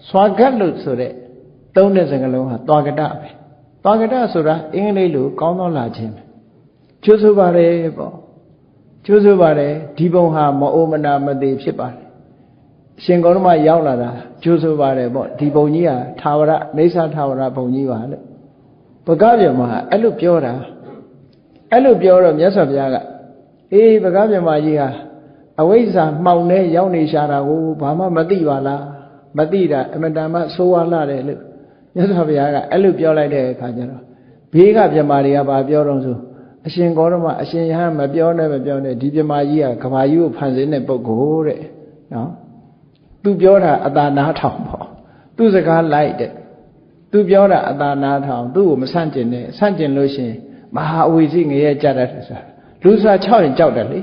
ဆွာဂတ်လို့ဆိုတဲ့သုံးတဲ့စကားလုံးဟာသွားကတပဲသွားကတဆိုတာအင်္ဂလိပ်လိုကောင်းသောလာခြင်းပဲကျိုးဆိုပါတယ်ပေါ့ကျိုးဆိုပါတယ်ဒီဘုံဟာမအိုမနာမသေးဖြစ်ပါတယ်အရှင်ကောရမရောက်လာတာကျိုးဆိုပါတယ်ပေါ့ဒီဘုံကြီးဟာထာဝရနေသထာဝရဘုံကြီးပါလို့ပကပြမဟာအဲ့လိုပြောတာအဲ့လိုပြောတော့မြတ်စွာဘုရားကအေးပကပြမကြီးဟာအဝိဇ္ဇာမှောင်နေရောက်နေရှာတာကိုဘာမှမသိပါလားမသိတာအမတန်မှဆိုးဝါးလာတယ်လို့မြတ်စွာဘုရားကအဲ့လိုပြောလိုက်တဲ့အခါကျတော့ဘေးကပြမတွေကဘာပြောတော့ဆိုအရှင်ကောရမအရှင်ယဟန်မပြောနဲ့ဒီပြမကြီးကကဘာကြီးကိုဖန်ဆင်းတဲ့ပုဂ္ဂိုလ်တဲ့နော်သူပြောတာအသာနာထောင်ပေါ့သူစကားလိုက်တဲ့သူပြောတာအသာနာထောင်သူ့ကိုမဆန့်ကျင်နဲ့ဆန့်ကျင်လို့ရှိရင်မဟာအဝိဇ္ဇိငရဲကြတတ်တယ်ဆိုတာလူစား6ရင်ကြောက်တယ်လေ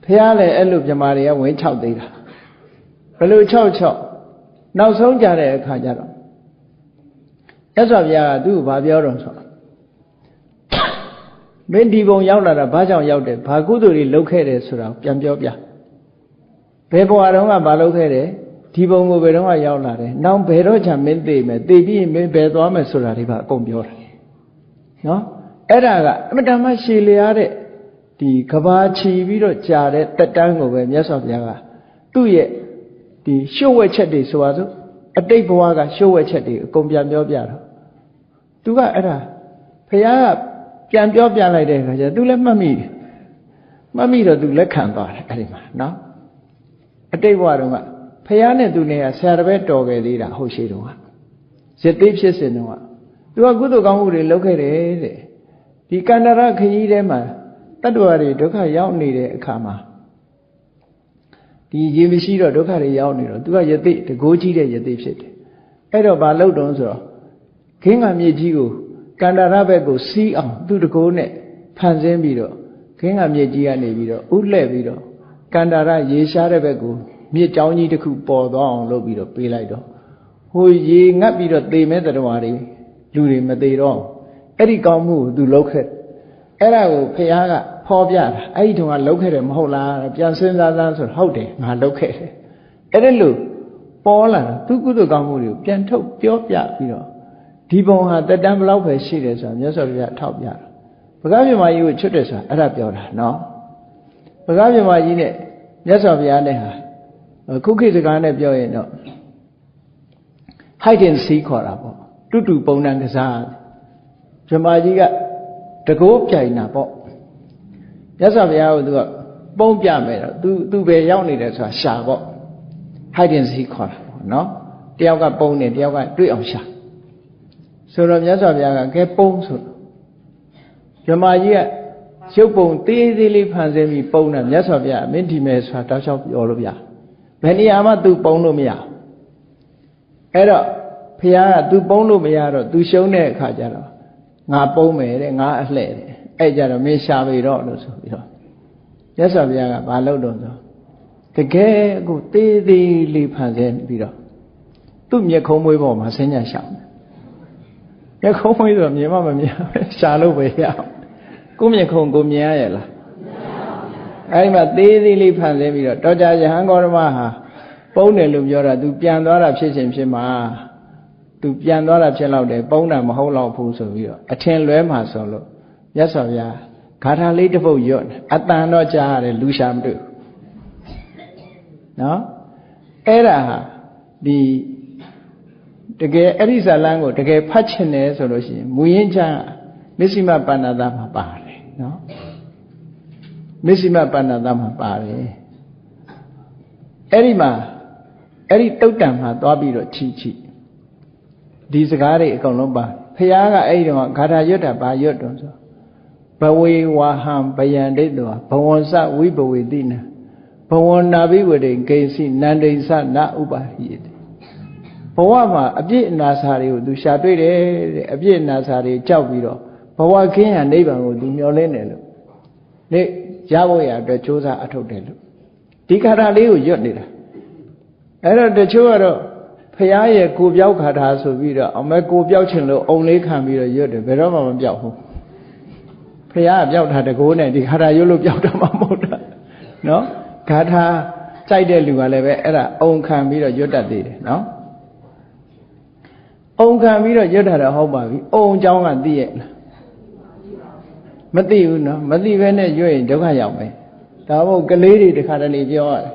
ဖះလည်းအဲ့လိုပြမာတွေကဝင်6သေးတာဘယ်လို6နောက်ဆုံးကြတဲ့အခါကျတော့မြတ်စွာဘုရားကသူ့ကိုဘာပြောတော့ဆိုမင်းဒီဘုံရောက်လာတာဘာကြောင့်ရောက်တယ်ဘာကုသိုလ်တွေလုပ်ခဲ့တယ်ဆိုတာပြန်ပြောပြဘယ်ဘဝတုန်းကမလုပ်ခဲ့တယ်ဒီဘုံကိုဘယ်တော့မှရောက်လာတယ်နောက်ဘယ်တော့ချာမင်းသိမယ်သိပြီးရင်မင်းဘယ်သွားမယ်ဆိုတာတွေပါအကုန်ပြောတာနော်အဲ့ဒါကအမတန်မှရှည်လျားတဲ့ဒီကဘာချီပြီးတော့ကြာတဲ့တက်တန်းကိုပဲမြတ်စွာဘုရားက သူ့ရဲ့ဒီရှုပ်ဝက်ချက်တွေဆိုပါစို့အတိတ်ဘဝကရှုပ်ဝက်ချက်တွေအကုန်ပြန်ပြောပြတော့သူကအဲ့ဒါဖះကပြန်ပြောပြလိုက်တဲ့အခါကျသူလည်းမှတ်မိတော့သူလက်ခံသွားတယ်အဲ့ဒီမှာနော်အတိတ်ဘဝတုန်းကဖះနဲ့သူနဲ့ကဆရာတပည့်တော်ခဲ့သေးတာဟုတ်ရှိတုန်းကရသေးဖြစ်စဉ်တုန်းကသူကကုသိုလ်ကောင်းမှုတွေလုပ်ခဲ့တယ်တဲ့ဒီကန္တရခရီးထဲမှာတတ္တဝါတွေဒုက္ခရောက်နေတဲ့အခါမှာဒီရေမရှိတော့ဒုက္ခတွေရောက်နေတော့သူကယသိတကိုးကြီးတဲ့ယသိဖြစ်တယ်အဲ့တော့ဘာလုပ်တုံးဆိုတော့ခင်းကမြေကြီးကိုကန္တရဘက်ကိုစီးအောင်သူ့တကိုးနဲ့ဖန်ဆင်းပြီးတော့ခင်းကမြေကြီးကနေပြီးတော့ဥလှဲ့ပြီးတော့ကန္တရရေရှားတဲ့ဘက်ကိုမြစ်ကြောင်းကြီးတစ်ခုပေါ်သွားအောင်လုပ်ပြီးတော့ပေးလိုက်တော့ဟိုရေငတ်ပြီးတော့သေမဲ့တတ္တဝါတွေလူတွေမသေးတော့အဲ့ဒီကောင်းမှုကိုသူလုပ်ခဲ့အဲ့ဒါကိုဖះကဖော်ပြတာအဲ့ဒီတုန်းကလုပ်ခဲ့တယ်မဟုတ်လားပြန်စဉ်းစားစမ်းဆိုဟုတ်တယ်ငါလုပ်ခဲ့တယ်အဲ့ဒါလို့ပေါ်လာတာသူကုသိုလ်ကောင်းမှုတွေကိုပြန်ထုတ်ပြောပြပြီးတော့ဒီဘုံဟာတက်တန်းဘလောက်ပဲရှိတယ်ဆိုတာမြတ်စွာဘုရားထောက်ပြတာဗကားပြမကြီးကိုချွတ်တယ်ဆိုတာအဲ့ဒါပြောတာနော်ဗကားပြမကြီးနဲ့မြတ်စွာဘုရားနဲ့ဟာခုခေတ်စကားနဲ့ပြောရင်တော့ hide and seek ခေါ်တာပေါ့တူပုံနှံကစားဗြဟ္မာကြီးကတကိုးပြိုင်တာပေါ့မြတ်စွာဘုရားကသူကပုံပြမယ်တော့သူပဲရောက်နေတယ်ဆိုတာရှာပေါ့ hide and seek ခေါ်တာပေါ့နော်တယောက်ကပုံနေတယောက်ကတွေ့အောင်ရှာဆိုတော့မြတ်စွာဘုရားကကဲပုံဆိုဗြဟ္မာကြီးကရုပ်ပုံသေးသေးလေးဖန်ဆင်းပြီးပုံတာမြတ်စွာဘုရားမင်းဒီမဲ့ဆိုတာတောက်လျှောက်ပြောလို့ပြဘယ်နေရာမှ तू ပုံလို့မရအဲ့တော့ဘုရားက तू ပုံလို့မရတော့ तू ရှုံးတဲ့အခါကျတော့ငါပုံမယ်တဲ့ငါအလှဲ့တဲ့အဲ့ကြတော့မင်းရှာပြီတော့လို့ဆိုပြီးတော့မြတ်စွာဘုရားကဘာလုပ်တော့ဆိုတကယ်ကိုသေးသေးလေးဖန်ဆင်းပြီးတော့သူ့မျက်ခုံးမွေးပေါ်မှာဆင်းညရှောင်းမျက်ခုံးမွေးဆိုမြင်မှမမြင်ပဲရှာလို့ပဲရအောင်ကိုမျက်ခုံးကိုမြင်ရရဲ့လားအဲ့ဒီမှာသေးသေးလေးဖန်ဆင်းပြီးတော့တောကြယဟန်ဂေါရမဟာပုံတယ်လို့ပြောတာ तू ပြန်သွားတာဖြစ်ချင်းဖြစ်မှာသူပြန်သွားတာဖြစ်တော့တယ်ပုံတာမဟုတ်တော့ဘူးဆိုပြီးတော့အထင်လွဲမှာဆိုလို့မြတ်စွာဘုရားဂါထာလေးတစ်ပုဒ်ရွတ်အတန်တော့ကြားရတယ်လူရှာမတွေ့ဘူးနော်အဲ့ဒါဟာဒီတကယ်အဲ့ဒီဇာလန်းကိုတကယ်ဖတ်ချင်တယ်ဆိုလို့ရှိရင်မူရင်းချမ်းမစ္စည်းမပဏ္ဏတာမှာပါတယ်နော်မစ္စည်းမပဏ္ဏတာမှာပါတယ်အဲ့ဒီမှာအဲ့ဒီတုတ်တံမှာသွားပြီးတော့ချီဒီစကားတွေအကုန်လုံးပါဖះကအဲ့ဒီတော့ဂါထာရွတ်တာဘာရွတ်တော့ဆိုဘဝေဝါဟံဗယံဒိဋ္ဌောဘဝံစဝိဘဝေတိနံဘဝနာဘိဝတိဂိဉ္စီနန္ဒိသနဥပါဟိတိဘဝမှာအပြည့်အနာစာတွေကိုသူရှာတွေ့တယ်တဲ့အပြည့်အနာစာတွေကြောက်ပြီးတော့ဘဝခင်းရနိဗ္ဗာန်ကိုသူမျှော်လင့်တယ်လို့နေရဖို့ရအတွက်ကြိုးစားအထုတ်တယ်လို့ဒီဂါထာလေးကိုရွတ်နေတာအဲ့တော့တချို့ကတော့ဖះရဲ့ကိုပြောက်ခါထာဆိုပြီးတော့အမေကိုပြောက်ချင်လို့အုံလေးခံပြီးတော့ရွတ်တယ်ဘယ်တော့မှမပြောက်ဘူးဖះကပြောက်တာတကိုးနဲ့ဒီခါထာရွတ်လို့ပြောက်တာမှမဟုတ်တာနော်ခါထာစိုက်တဲ့လူကလည်းပဲအဲ့ဒါအုံခံပြီးတော့ရွတ်တတ်သေးတယ်နော်အုံခံပြီးတော့ရွတ်တာတော့ဟုတ်ပါပြီအုံเจ้าကသိရဲ့လားမသိဘူးနော်မသိဘဲနဲ့ရွတ်ရင်ဒုက္ခရောက်မယ်ဒါမို့ကလေးတွေတခါတလေပြောရတယ်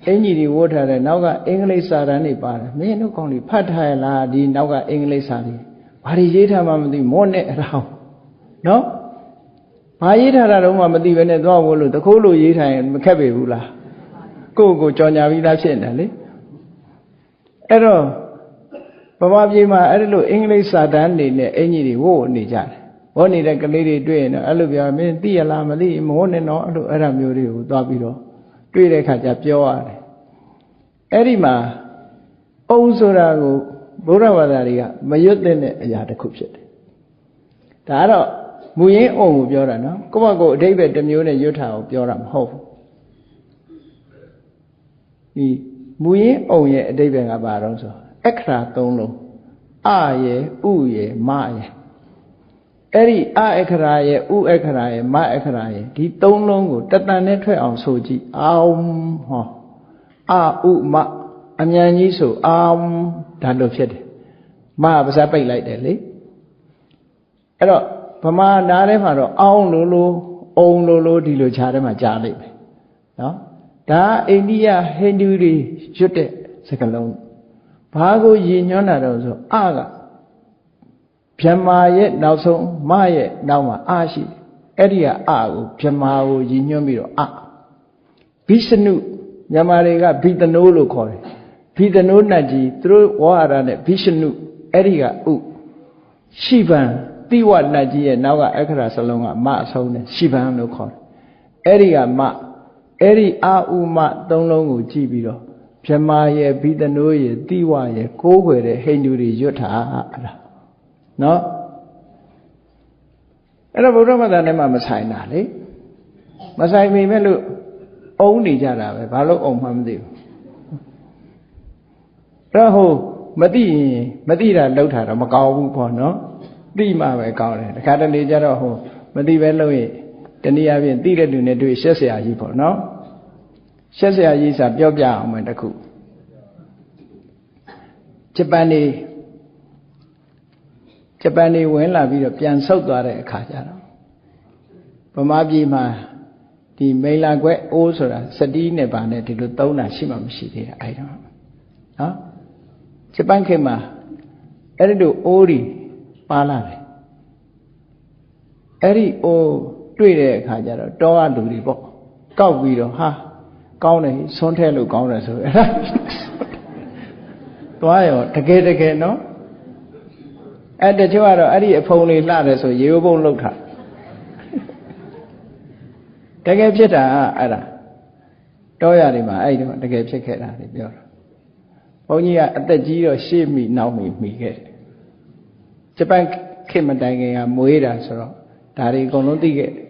အင်ကြီးတွေဝတ်ထားတယ်နောက်ကအင်္ဂလိပ်စာတန်းတွေပါတယ်မင်းတို့ကောင်တွေဖတ်ထားရလားဒီနောက်ကအင်္ဂလိပ်စာတွေဘာတွေရေးထားမှမသိမောနဲ့အရောနော်ဘာရေးထားတာတော့မှမသိဘဲနဲ့သွားဝတ်လို့တခိုးလို့ရေးထားရင်မခက်ပေဘူးလားကိုကြော်ညာပြီးသားဖြစ်နေတယ်လေအဲ့တော့ဗမာပြည်မှာအဲ့လိုအင်္ဂလိပ်စာတန်းတွေနဲ့အင်ကြီးတွေဝတ်နေကြတယ်ဝတ်နေတဲ့ကလေးတွေတွေ့ရင်တော့အဲ့လိုပြောမင်းသိရလားမသိမဝတ်နဲ့တော့အဲ့လိုအဲ့ဒါမျိုးတွေကိုသွားပြီးတော့တွေ့တဲ့အခါကျပြောရတယ်အဲ့ဒီမှာအုံဆိုတာကိုဘုရားဘာသာတွေကမရွတ်တဲ့အရာတစ်ခုဖြစ်တယ်ဒါကတော့မူရင်းအုံကိုပြောတာနော်ကိုယ့်ဘက်ကိုအဓိပ္ပာယ်တစ်မျိုးနဲ့ရွတ်တာကိုပြောတာမဟုတ်ဘူးဒီမူရင်းအုံရဲ့အဓိပ္ပာယ်ကဘာတော့ဆိုအခရာ၃လုံးအရယ်ဥရယ်မရယ်အဲ့ဒီအအခရာရဲ့ဥအခရာရဲ့မအခရာရဲ့ဒီသုံးလုံးကိုတတန်နဲ့ထွက်အောင်ဆိုကြည့်အောင်ဟောအဥမအမြန်ကြီးဆိုအောင်ဒါလို့ဖြစ်တယ်မပါးစပ်ပိတ်လိုက်တယ်လေအဲ့တော့ဗမာနားထဲမှာတော့အောင်လို့အုံလို့ဒီလိုခြားထဲမှာကြားလိုက်မယ်နော် ဒါအိန္ဒိယဟိန္ဒူတွေရွတ်တဲ့စကားလုံးဘာကိုရည်ညွှန်းတာတော့ဆိုအကဗြဟ္မာရဲ့နောက်ဆုံးမရဲ့နောက်မှာအရှိအဲ့ဒီကအကိုဗြဟ္မာကိုရည်ညွှန်းပြီးတော့ဗိရှနုမြန်မာတွေကဗိတနိုးလို့ခေါ်တယ်ဗိတနိုးနတ်ကြီးသူတို့ဝါရနဲ့ဗိရှနုအဲ့ဒီကဥရှိဗံတိဝနတ်ကြီးရဲ့နောက်ကအခရာစလုံးကမအဆုံးနဲ့ရှိဗံလို့ခေါ်တယ်အဲ့ဒီကမအဲ့ဒီအာဥမသုံးလုံးကိုကြည့်ပြီးတော့ဗြဟ္မာရဲ့ဗိတနိုးရဲ့တိဝရဲ့ကိုးကွယ်တဲ့ဟိန္ဒူတွေရွတ်တာအဲ့ဒါနော်အဲ့တော့ဗုဒ္ဓဘာသာနဲ့မှမဆိုင်တာလေမဆိုင်မိမဲ့လို့အုံနေကြတာပဲဘာလို့အုံမှမသိဘူးတော့ဟိုမသိတာလှုပ်တာတော့မကောင်းဘူးပေါ့နော်သိမှပဲကောင်းတယ်တခါတလေကျတော့ဟိုမသိပဲလှုပ်ရင်တနည်းအားဖြင့်သိတဲ့လူနဲ့တွေ့ရှက်เสียကြီးပေါ့နော်ရှက်เสียကြီးဆိုပြောပြအောင်မယ်တခုဂျပန်နေဝင်လာပြီးတော့ပြန်ဆုတ်သွားတဲ့အခါကျတော့ဗမာပြည်မှာဒီမိန်လာခွဲအိုးဆိုတာစတီးနဲ့ဗာနဲ့ဒီလိုသုံးတာရှိမှမရှိသေးတာအဲ့တော့နော်ဂျပန်ခေတ်မှာအဲ့ဒီလိုအိုးတွေပါလာတယ်အဲ့ဒီအိုးတွေ့တဲ့အခါကျတော့တောကလူတွေပေါ့ကောက်ပြီးတော့ဟာကောင်းတယ်ဆွန်းထဲလို့ကောင်းတယ်ဆိုအဲ့ဒါသွားရောတကယ်နော်အဲ့တချို့ကတော့အဲ့ဒီအဖုံလေးလှတယ်ဆိုရေဘုံလောက်တာတကယ်ဖြစ်တာအဲ့ဒါတောရတွေမှာအဲ့ဒီမှာတကယ်ဖြစ်ခဲ့တာတွေပြောတာဘုန်းကြီးကအသက်ကြီးတော့ရှေ့မိနောက်မိခဲ့တယ်ဂျပန်ခေတ်မတိုင်ခင်ကမွေးတာဆိုတော့ဒါတွေအကုန်လုံးသိခဲ့တယ်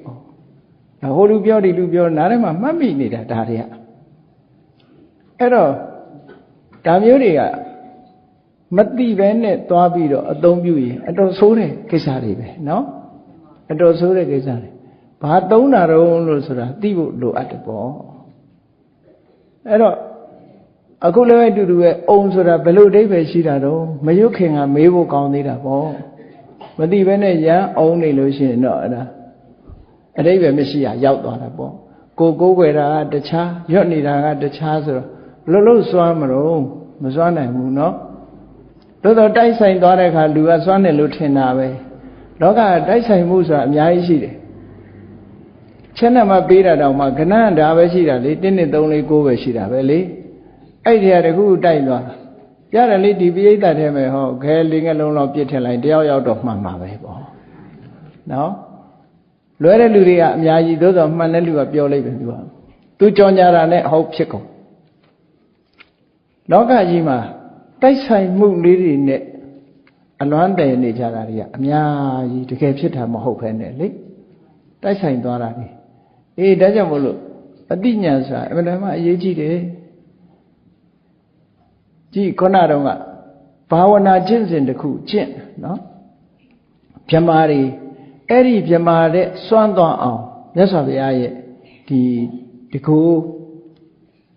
ဟိုလူပြောဒီလူပြောနားထဲမှာမှတ်မိနေတာဒါတွေကအဲ့တော့ဒါမျိုးတွေကမသိပဲနဲ့သွားပြီးတော့အသုံးပြုရင်အတော်ဆိုးတဲ့ကိစ္စတွေပဲနော်အတော်ဆိုးတဲ့ကိစ္စတွေဘာသုံးတာတော့လို့ဆိုတာသိဖို့လိုအပ်တယ်ပေါ့အဲ့တော့အခုလည်းအတူတူပဲအုံဆိုတာဘယ်လိုအဓိပ္ပာယ်ရှိတာတော့မရွတ်ခင်ကမေးဖို့ကောင်းသေးတာပေါ့မသိပဲနဲ့ရမ်းအုံနေလို့ရှိရင်တော့အဲ့ဒါအဓိပ္ပာယ်မရှိရရောက်သွားတာပေါ့ကိုးကွယ်တာကတခြားရွတ်နေတာကတခြားဆိုတော့လို့စွမ်းမလို့မစွမ်းနိုင်ဘူးနော်တို့တော့တိုက်ဆိုင်သွားတဲ့အခါလူကစွမ်းတယ်လို့ထင်တာပဲလောကတိုက်ဆိုင်မှုဆိုတာအများကြီးရှိတယ်ချက်နဲ့မှပေးတာတော့မှကဏ္ဍဒါပဲရှိတာလေ1 2 3 4 9ပဲရှိတာပဲလေအဲ့ဒီဟာတခုတိုက်သွားရတယ်လေဒီပိဋကတ်ထဲမှာဟောခဲလေးငယ်လုံးလောက်ပြစ်ထည့်လိုက်တယောက်ယောက်တော့မှန်မှာပဲပေါ့နော်လွဲတဲ့လူတွေကအများကြီးသို့သောမှန်တဲ့လူကပြောလိုက်ပဲသူကြော်ညာတာနဲ့ဟုတ်ဖြစ်ကုန်လောကကြီးမှာတိုက်ဆိုင်မှုလေးတွေနဲ့အလွမ်းတည်နေကြတာတွေကအများကြီးတကယ်ဖြစ်တာမဟုတ်ဘဲနဲ့လေတိုက်ဆိုင်သွားတာလေဒါကြောင့်မို့လို့အတိညာဆိုတာအမှန်တမ်းအရေးကြီးတယ်ကြည့်ခုနတော့ကဘာဝနာကျင့်စဉ်တစ်ခုကျင့်နော်ဗြဟ္မာတွေအဲ့ဒီဗြဟ္မာတဲ့စွန့်သွားအောင်မြတ်စွာဘုရားရဲ့ဒီခု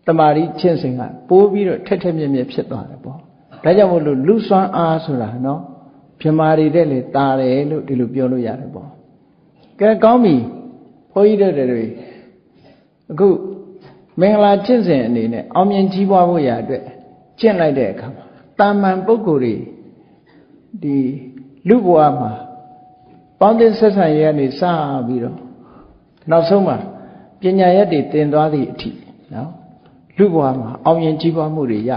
တမာရီကျင့်စဉ်ကပိုးပြီးတော့ထက်ထက်မြက်မြက်ဖြစ်သွားတယ်ပေါ့ဒါကြောင့်မို့လို့လူစွမ်းအားဆိုတာနော်ဗြဟ္မာတွေတဲ့လေတာတယ်လို့ဒီလိုပြောလို့ရတယ်ပေါ့ကဲကောင်းပြီဘုန်းကြီးတို့တွေအခုမင်္ဂလာကျင့်စဉ်အနေနဲ့အောင်မြင်ကြီးပွားဖို့ရအတွက်ကျင့်လိုက်တဲ့အခါမှာတာမန်ပုဂ္ဂိုလ်တွေဒီလူဘဝမှာပေါင်းသင်းဆက်ဆံရေးကနေစပြီးတော့နောက်ဆုံးမှာပညာရက်တွေသင်သွားသည့်အထိနော်လူဘဝမှာအောင်မြင်ကြီးပွားမှုတွေရ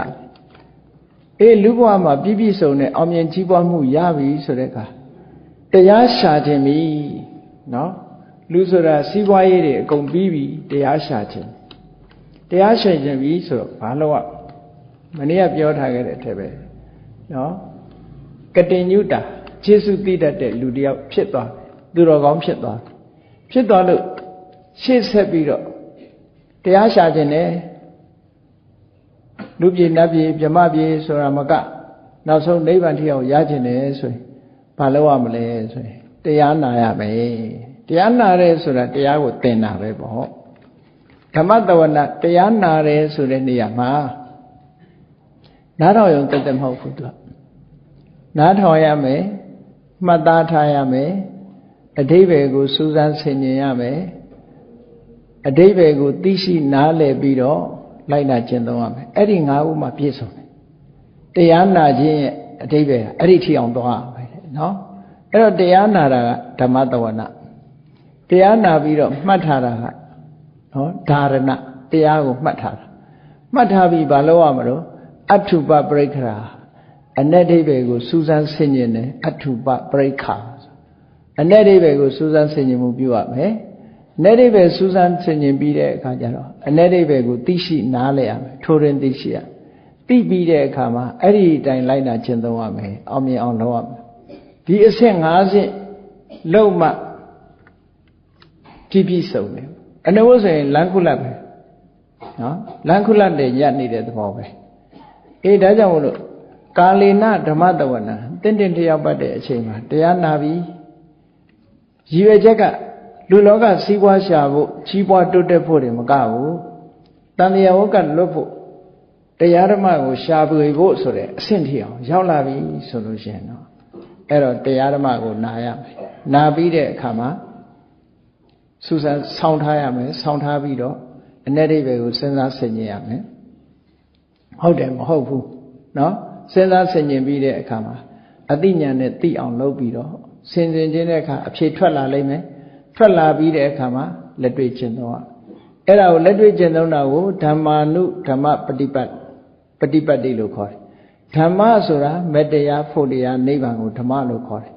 တယ်လူဘဝမှာပြည့်ပြည့်စုံတဲ့အောင်မြင်ကြီးပွားမှုရပြီဆိုတဲ့အခါတရားရှာခြင်းပြီနော်လူဆိုတာစီးပွားရေးတွေအကုန်ပြီးပြီတရားရှာခြင်းပြီဆိုတော့ဘာလို့မနေ့ကပြောထားခဲ့တဲ့အထက်ပဲနော်ကတိညုတာကျေစုသိတတ်တဲ့လူတယောက်ဖြစ်သွားသူတော်ကောင်းဖြစ်သွားလို့ရှေ့ဆက်ပြီးတော့တရားရှာခြင်းနဲ့လူပြည်နတ်ပြည်ဗြဟ္မပြည်ဆိုတာမကနောက်ဆုံးနိဗ္ဗာန်ထိအောင်ရခြင်းနဲ့ဆိုရင်ဘာလုပ်ရမလဲဆိုရင်တရားနာရမယ်တရားနာရဲဆိုတာတရားကိုသင်တာပဲပေါ့ဓမ္မတဝနာတရားနာရဲဆိုတဲ့နေရာမှာနားထောင်ရုံတက်မဟုတ်ဘူးသူကနားထောင်ရမယ်မှတ်သားထားရမယ်အဓိပ္ပာယ်ကိုစူးစမ်းဆင်ခြင်ရမယ် အဓိပ္ပာယ်ကိုသိရှိနားလည်ပြီးတော့လိုက်နာကျင့်သုံးရမယ်အဲ့ဒီ၅ခုမှပြည့်စုံတယ်တရားနာခြင်းရဲ့အဓိပ္ပာယ်အဲ့ဒီထိအောင်သွားရမယ်နော်အဲ့တော့တရားနာတာကဓမ္မတဝနာတရားနာပြီးတော့မှတ်ထားတာကနော်ဓာရဏတရားကိုမှတ်ထားတာမှတ်ထားပြီးဘာလုပ်ရမလို့အထုပပရိက္ခရာအ내အဓိပ္ပာယ်ကိုစူးစမ်းဆင်ခြင်တယ်အထုပပရိက္ခာအ내အဓိပ္ပာယ်ကိုစူးစမ်းဆင်ခြင်မှုပြုရမယ်내အဓိပ္ပာယ်စူးစမ်းဆင်ခြင်ပြီးတဲ့အခါကျတော့အ내အဓိပ္ပာယ်ကိုသိရှိနားလည်ရမယ်ထိုးရင်သိရှိရသိပြီးတဲ့အခါမှာအဲ့ဒီအတိုင်းလိုက်နာကျင့်သုံးရမယ်အောင်မြင်အောင်လုပ်ရမယ်ဒီအဆင့်၅ဆင့်လုံးမှပြည့်စုံတယ်အနုဝဆိုရင်လမ်းခုလတ်ပဲနော်လမ်းခုလတ်တဲ့ညနေတဲ့သဘောပဲအေးဒါကြောင့်မို့လို့ကာလေနဓမ္မတဝနာတင်းတင်းတယောက်ပတ်တဲ့အချိန်မှာတရားနာပြီးရည်ရွယ်ချက်ကလူလောကစီးပွားရှာဖို့ကြီးပွားတိုးတက်ဖို့တွေမကဘူးတန်လျာဝကလွတ်ဖို့တရားဓမ္မကိုရှာဖွေဖို့ဆိုတဲ့အဆင့်ထိအောင်ရောက်လာပြီဆိုလို့ရှိရင်တော့အဲ့တော့တရားဓမ္မကိုနာရမယ်နာပြီးတဲ့အခါမှာစူးစမ်းဆောင်းထားရမယ်ဆောင်းထားပြီးတော့အ내အဓိပ္ပာယ်ကိုစဉ်းစားဆင်ခြင်ရမယ်ဟုတ်တယ်မဟုတ်ဘူးနော်စဉ်းစားဆင်ခြင်ပြီးတဲ့အခါမှာအသိဉာဏ်နဲ့သိအောင်လုပ်ပြီးတော့ဆင်ခြင်ခြင်းတဲ့အခါအဖြေထွက်လာလိမ့်မယ်ထွက်လာပြီးတဲ့အခါမှာလက်တွေ့ကျင့်သုံးရအဲ့ဒါကိုလက်တွေ့ကျင့်သုံးတာကိုဓမ္မာနုဓမ္မပฏิပတ်တိလို့ခေါ်တယ်ဓမ္မဆိုတာမတရားဖို့တရားနိဗ္ဗာန်ကိုဓမ္မလို့ခေါ်တယ်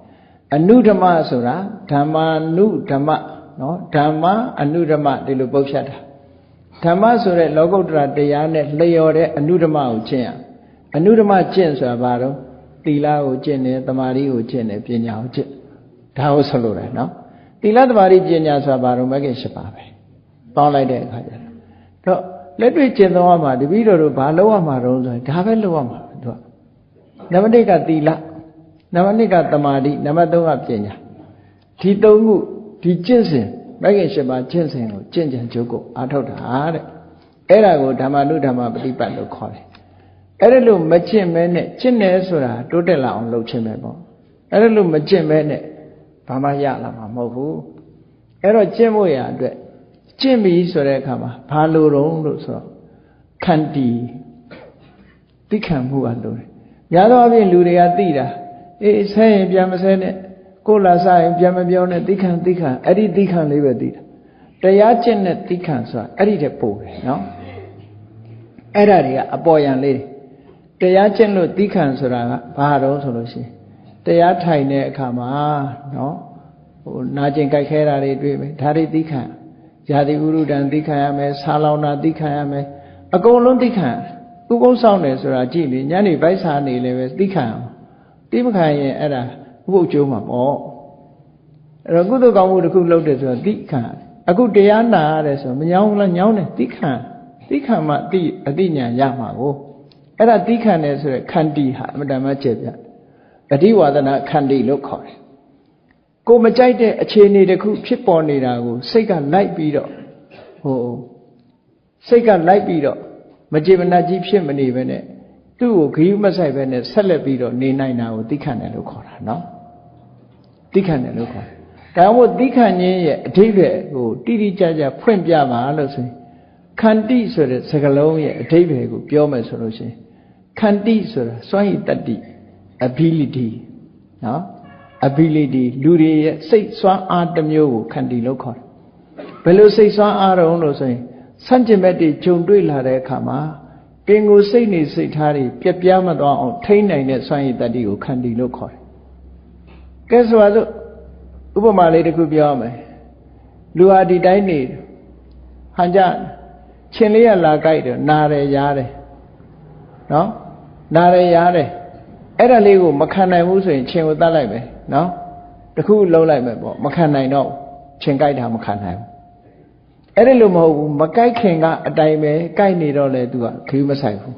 အနုဓမ္မဆိုတာဓမ္မာနုဓမ္မနော်ဓမ္မအနုဓမ္မဒီလိုပုတ်ဖြတ်တာဓမ္မဆိုတဲ့လောကုတ္တရာတရားနဲ့လျော်တဲ့အနုဓမ္မကိုကျင့်ရအနုဓမ္မကျင့်ဆိုတာဘာတော့သီလကိုကျင့်တယ်သမာဓိကိုကျင့်တယ်ပညာကိုကျင့်ဒါကိုဆိုလိုတယ်နော်သီလသမာဓိပညာဆိုတာဘာတော့မဂ္ဂင်၈ပါးပဲပေါင်းလိုက်တဲ့အခါကျတော့လက်တွေ့ကျင့်သုံးရမှာတပည့်တော်တို့ဘာလုပ်ရမှာတော့ဆိုဒါပဲလုပ်ရမှာသူကနံပါတ်1ကသီလနံပါတ်2ကသမာဓိနံပါတ်3ကပညာဒီ၃ခုဒီကျင့်စဉ်မဂ္ဂင်၈ပါးကျင့်စဉ်ကိုကျင့်ကြံကြိုးကိုအားထုတ်တာတဲ့အဲ့ဒါကိုဓမ္မနုဓမ္မပฏิပတ်လို့ခေါ်တယ်အဲ့ဒါလို့မကျင့်မဲနဲ့ကျင့်တယ်ဆိုတာတိုးတက်လာအောင်လုပ်ခြင်းပဲပေါ့အဲ့ဒါလို့မကျင့်မဲနဲ့ဘာမှရလာမှာမဟုတ်ဘူးအဲ့တော့ကျင့်ဖို့ရအတွက်ကျင့်ပြီဆိုတဲ့အခါမှာဘာလို့တော့လို့ဆိုတော့ခန္တီသိခံမှုကလို့များသောအားဖြင့်လူတွေကသိတာအေးဆဲရင်ပြန်မဆဲနဲ့ကိုလာစားရင်ပြန်မပြောနဲ့သိခံအဲ့ဒီသိခံလေးပဲသိတာတရားကျင့်တဲ့သိခံဆိုတာအဲ့ဒီတဲ့ပို့တယ်နော်အဲ့ဒါတွေကအပေါ်ယံလေးတရားကျင့်လို့သိခံဆိုတာကဘာတော့ဆိုလို့ရှိရင်တရားထိုင်တဲ့အခါမှာနော်ဟိုနာကျင်ကြိုက်ခဲတာတွေတွေ့မယ်ဒါတွေသိခံဇာတိဥရုဒံသိခံရမယ်ဆာလောင်တာသိခံရမယ်အကုန်လုံးသိခံဥပုသ်ဆောင်တယ်ဆိုတာကြည့်လေညနေဗိုက်စာနေလည်းပဲသိခံအောင်သိမခံရင်အဲ့ဒါဥပုသ်ကျိုးမှာပေါ့အဲ့တော့ကုသိုလ်ကောင်းမှုတစ်ခုလုပ်တယ်ဆိုတာသိခံအခုတရားနာရတယ်ဆိုမညောင်းဘူးလားညောင်းတယ်သိခံမှအသိဉာဏ်ရမှာကိုအဲ့ဒါသိခံတယ်ဆိုရယ်ခန္တီဟာအမှန်တမ်းကျက်ပြအဓိဝါဒနာခန္တီလို့ခေါ်တယ်ကိုမကြိုက်တဲ့အခြေအနေတစ်ခုဖြစ်ပေါ်နေတာကိုစိတ်ကလိုက်ပြီးတော့မကြေမနပ်ကြီးဖြစ်မနေပဲနဲ့သူ့ကိုဂရုမစိုက်ပဲနဲ့ဆက်လက်ပြီးတော့နေနိုင်တာကိုသိခံတယ်လို့ခေါ်တာနော်သိခံတယ်လို့ခေါ်တယ်ဒါမှမဟုတ်သိခံခြင်းရဲ့အဓိပ္ပာယ်ကိုတိတိကျကျဖွင့်ပြပါလို့ဆိုရင်ခန္တိဆိုတဲ့စကားလုံးရဲ့အဓိပ္ပာယ်ကိုပြောမယ်ဆိုလို့ရှိရင်ခန္တိဆိုတာစွမ်းရည်တတ္တိ ability နော် ability လူတွေရဲ့စိတ်စွမ်းအားတစ်မျိုးကိုခန္တီလို့ခေါ်တယ်ဘယ်လိုစိတ်စွမ်းအားတုံးလို့ဆိုရင်ဆန့်ကျင်ဘက်တွေဂျုံတွေ့လာတဲ့အခါမှာပင်ကိုယ်စိတ်နေစိတ်ထားတွေပြက်ပြားမသွားအောင်ထိန်းနိုင်တဲ့စွမ်းရည်တတ္တိကိုခန္တီလို့ခေါ်တယ်ကဲဆိုတော့ဥပမာလေးတစ်ခုပြောရမယ်လူဟာဒီတိုင်းနေဟန်ကြချင်းလေးရလာကြိုက်တယ်နားတယ်ရားတယ်နော်နားတယ်ရားတယ်အဲ့ဒါလေးကိုမခံနိုင်ဘူးဆိုရင်ချင်းကိုတတ်လိုက်မယ်နော်တခုလုံးလိုက်မယ်ပေါ့မခံနိုင်တော့ချင်းကြိုက်တာမခံနိုင်ဘူးအဲ့ဒီလိုမဟုတ်ဘူးမကြိုက်ခင်ကအတိုင်ပဲကြိုက်နေတော့လေသူကခရီးမဆိုင်ဘူး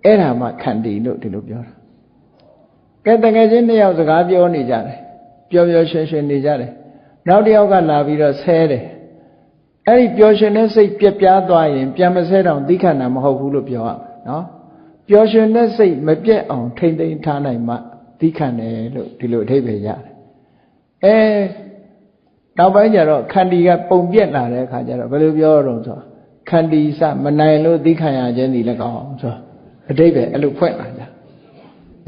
အဲ့ဒါမှခန္တီလို့ဒီလိုပြောတာကဲတကယ်ချင်းနှစ်ယောက်စကားပြောနေကြတယ်ပျော်ပျော်ရွှင်ရွှင်နေကြတယ်နောက်တစ်ယောက်ကလာပြီးတော့ဆဲတယ်အဲ့ဒီပျော်ရွှင်တဲ့စိတ်ပြက်ပြားသွားရင်ပြန်မဆဲတော့သိခံတာမဟုတ်ဘူးလို့ပြောရမယ်နော်ပျော်ရွှင်တဲ့စိတ်မပြတ်အောင်ထိမ့်သိမ်းထားနိုင်မှသိခံတယ်လို့ဒီလိုအဓိပ္ပာယ်ရတယ်အဲ နောက်ပိုင်းကျတော့ခန္တီကပုံပြက်လာတဲ့အခါကျတော့ဘယ်လိုပြောတော့ဆိုခန္တီစမနိုင်လို့သိခံရခြင်းဒီလည်းကောင်းဆိုအတိတ်ပဲအဲ့လိုဖွင့်လာကြ